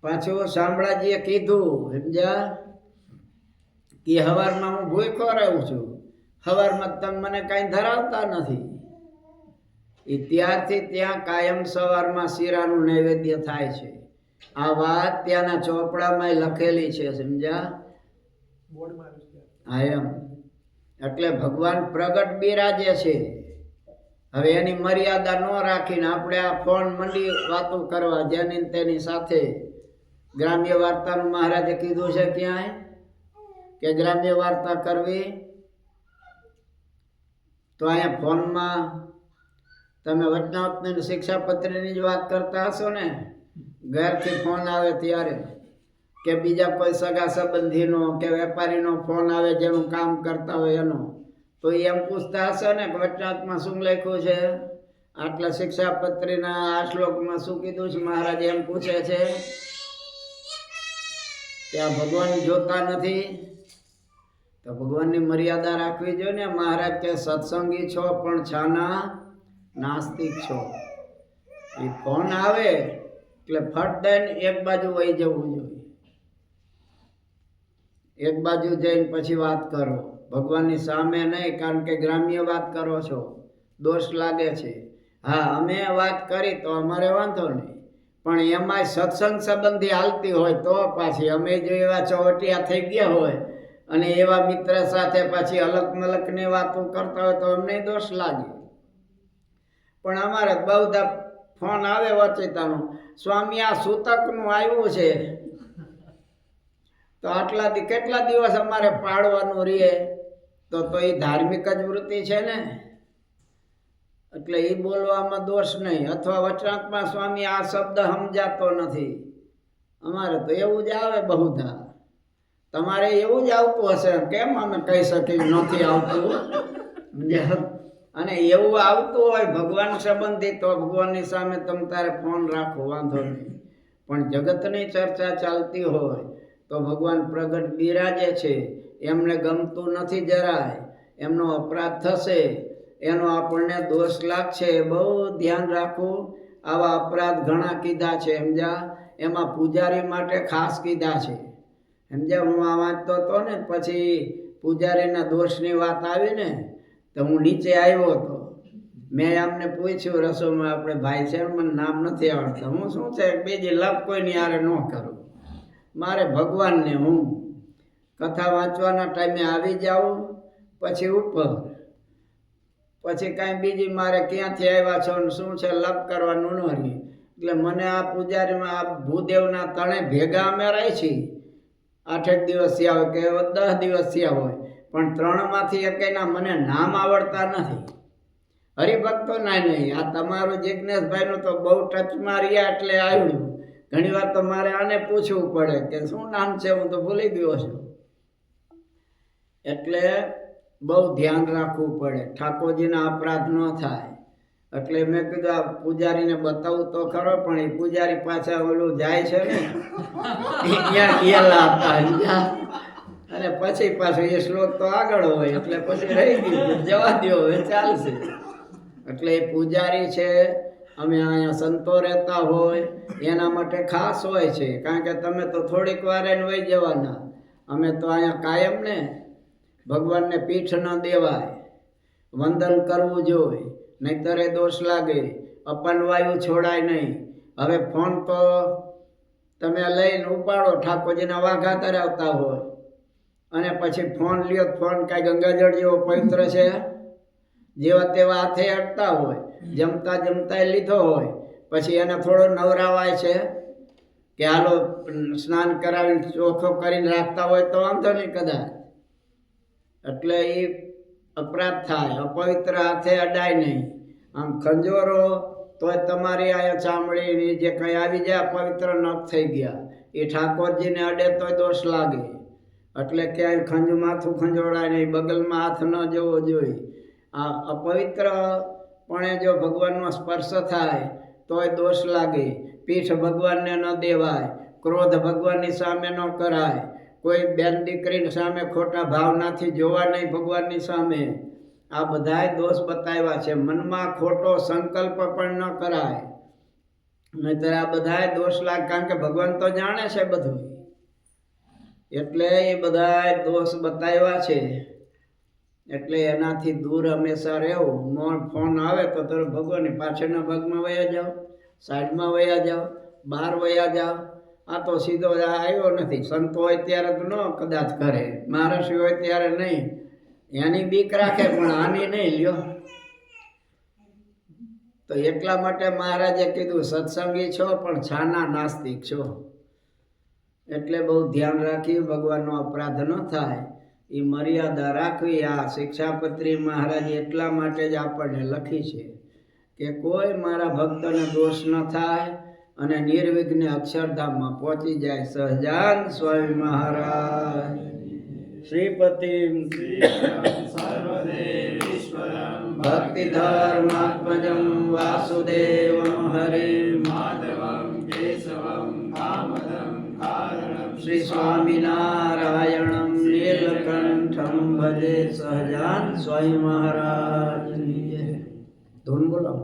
પાછું શામળાજીએ કીધું સમજ્યા કે હવારમાં હું ભૂખો રહું છું, હવારમાં તમે મને કાંઈ ધરાવતા નથી. એ ત્યારથી ત્યાં કાયમ સવારમાં શીરાનું નૈવેદ્ય થાય છે. આ વાત ત્યાંના ચોપડામાં લખેલી છે સમજ્યા. હા એમ, એટલે ભગવાન પ્રગટ બિરાજે છે. હવે એની મર્યાદા ન રાખીને આપણે આ ફોન મંડી વાતો કરવા જેની તેની સાથે. ગ્રામ્ય વાર્તાનું મહારાજે કીધું છે ક્યાંય કે ગ્રામ્ય વાર્તા કરવી તો અહીંયા ફોનમાં તમે વચનાવતની શિક્ષાપત્રીની જ વાત કરતા હશો ને, ઘરથી ફોન આવે ત્યારે, કે બીજા કોઈ સગા સંબંધીનો કે વેપારીનો ફોન આવે જેનું કામ કરતા હોય એનો, તો એમ પૂછતા હશો ને કે વચનાવતમાં શું લખ્યું છે, આટલા શિક્ષાપત્રીના આ શ્લોકમાં શું કીધું છે મહારાજ, એમ પૂછે છે. ત્યાં ભગવાન જોતા નથી તો ભગવાનની મર્યાદા રાખવી જોઈએ ને. મહારાજ કે સત્સંગી છો પણ છાના નાસ્તિક છો. એ ફોન આવે એટલે ફટ દઈને એક બાજુ વહી જવું જોઈએ, એક બાજુ જઈને પછી વાત કરો, ભગવાનની સામે નહીં, કારણ કે ગ્રામ્ય વાત કરો છો, દોષ લાગે છે. હા અમે વાત કરી તો અમારે વાંધો નહીં, પણ એમાંય સત્સંગ સંબંધી હાલતી હોય તો પાછી અમે જો એવા ચોવટિયા થઈ ગયા હોય અને એવા મિત્ર સાથે પાછી અલગ મલકની વાતો કરતા હોય તો અમને દોષ લાગે. પણ અમારે બહુધા ફોન આવે વચેતાનો, સ્વામી આ સૂતકનું આવ્યું છે તો આટલાથી કેટલા દિવસ અમારે પાડવાનું રહે, તો એ ધાર્મિક જ વૃત્તિ છે ને, એટલે એ બોલવામાં દોષ નહીં. અથવા વચનાત્મા સ્વામી આ શબ્દ સમજાતો નથી, અમારે તો એવું જ આવે બહુધા. તમારે એવું જ આવતું હશે, કેમ અમે કહી શકીએ નથી આવતું. અને એવું આવતું હોય ભગવાન સંબંધી તો ભગવાનની સામે તમે તારે ફોન રાખો, વાંધો નહીં. પણ જગતની ચર્ચા ચાલતી હોય તો ભગવાન પ્રગટ બિરાજે છે, એમને ગમતું નથી જરાય, એમનો અપરાધ થશે, એનો આપણને દોષ લાગશે, બહુ ધ્યાન રાખવું. આવા અપરાધ ઘણા કીધા છે સમજ્યા, એમાં પૂજારી માટે ખાસ કીધા છે સમજ્યા. હું આ વાંચતો હતો ને પછી પૂજારીના દોષની વાત આવી ને તો હું નીચે આવ્યો હતો, મેં આમને પૂછ્યું રસોમાં, આપણે ભાઈ છે મને નામ નથી આવડતા, હું શું છે બીજી લપ કોઈની હારે ન કરું, મારે ભગવાનને હું કથા વાંચવાના ટાઈમે આવી જાઉં પછી ઉપર, પછી કાંઈ બીજી મારે ક્યાંથી આવ્યા છો ને શું છે લપ કરવાનું ન રહી. એટલે મને આ પૂજારીમાં આ ભૂદેવના તણે ભેગા અમે રહી છીએ, 8 દિવસ થયા હોય કે 10 દિવસ થયા હોય, પણ 3માંથી એકેયના મને નામ આવડતા નથી. હરિભક્તો ના નહીં, આ તમારું જિજ્ઞેશભાઈનું તો બહુ ટચમાં રહ્યા એટલે આવડ્યું. ઘણી વાર તો મારે આને પૂછવું પડે કે શું નામ છે, હું તો ભૂલી ગયો છું. એટલે બહુ ધ્યાન રાખવું પડે, ઠાકોરજીના અપરાધ ન થાય. એટલે મેં કીધું આ પૂજારીને બતાવું તો ખરો, પણ એ પૂજારી પાછા ઓલું જાય છે ને અને પછી પાછું એ શ્લોક તો આગળ હોય એટલે પછી રહી ગયું, જવા દો હવે ચાલશે. એટલે એ પૂજારી છે, અમે અહીંયા સંતો રહેતા હોય એના માટે ખાસ હોય છે, કારણ કે તમે તો થોડીક વાર એને વહી જવાના, અમે તો અહીંયા કાયમ ને. ભગવાનને પીઠ ન દેવાય, વંદન કરવું જોઈએ, નહીંતર એ દોષ લાગે. અપન વાયુ છોડાય નહીં. હવે ફોન તો તમે લઈને ઉપાડો, ઠાકોરજીના વાઘા ધરાવતા હોય અને પછી ફોન લ્યો, ફોન કાંઈ ગંગાજળ જેવો પવિત્ર છે, જેવા તેવા હાથે અડતા હોય જમતા જમતા લીધો હોય પછી એને થોડો નવરાવાય છે કે હાલો સ્નાન કરાવીને ચોખ્ખો કરીને રાખતા હોય તો વાંધો નહીં કદાચ, એટલે એ અપરાધ થાય. અપવિત્ર હાથે અડાય નહીં. આમ ખંજોરો તોય તમારી આ ચામડીની જે કંઈ આવી જાય અપવિત્ર નખ થઈ ગયા, એ ઠાકોરજીને અડે તોય દોષ લાગે. એટલે ક્યાંય માથું ખંજોળાય નહીં, બગલમાં હાથ ન જવો જોઈએ. આ અપવિત્ર પણ જો ભગવાનનો સ્પર્શ થાય તોય દોષ લાગે. પીઠ ભગવાનને ન દેવાય, ક્રોધ ભગવાનની સામે ન કરાય, કોઈ બેન દીકરીની સામે ખોટા ભાવનાથી જોવા નહીં ભગવાનની સામે. આ બધાય દોષ બતાવ્યા છે. મનમાં ખોટો સંકલ્પ પણ ન કરાય, નહીંતર આ બધાય દોષ લાગે. કારણ કે ભગવાન તો જાણે છે બધું, એટલે એ બધાય દોષ બતાવ્યા છે. એટલે એનાથી દૂર હંમેશા રહેવું. ફોન આવે તો તરત ભગવાનની પાછળના ભાગમાં વયા જાઓ, સાઈડમાં વયા જાઓ, બહાર વયા જાઓ. આ તો સીધો આવ્યો નથી. સંત હોય ત્યારે તો ન કદાચ કરે, મહારાષ્ટ્ર હોય ત્યારે નહીં. એની બીક રાખે પણ આની નહીં લ્યો. તો એટલા માટે મહારાજે કીધું સત્સંગી છો પણ છાના નાસ્તિક છો. એટલે બહુ ધ્યાન રાખી ભગવાનનો અપરાધ ન થાય એ મર્યાદા રાખવી. આ શિક્ષાપત્રી મહારાજે એટલા માટે જ આપણને લખી છે કે કોઈ મારા ભક્તને દોષ ન થાય અને નિર્વિઘ્ને અક્ષરધામમાં પહોંચી જાય. સહજાન સ્વામી મહારાજ શ્રીપતિ ભક્તિ ધર્માત્મજમ વાસુદેવમ હરિ માધવમ કેશવમ કામદમ કારણમ શ્રી સ્વામિનારાયણમ નીલકંઠમ ભજે. સહજાન સ્વામી મહારાજ ધૂન બોલો.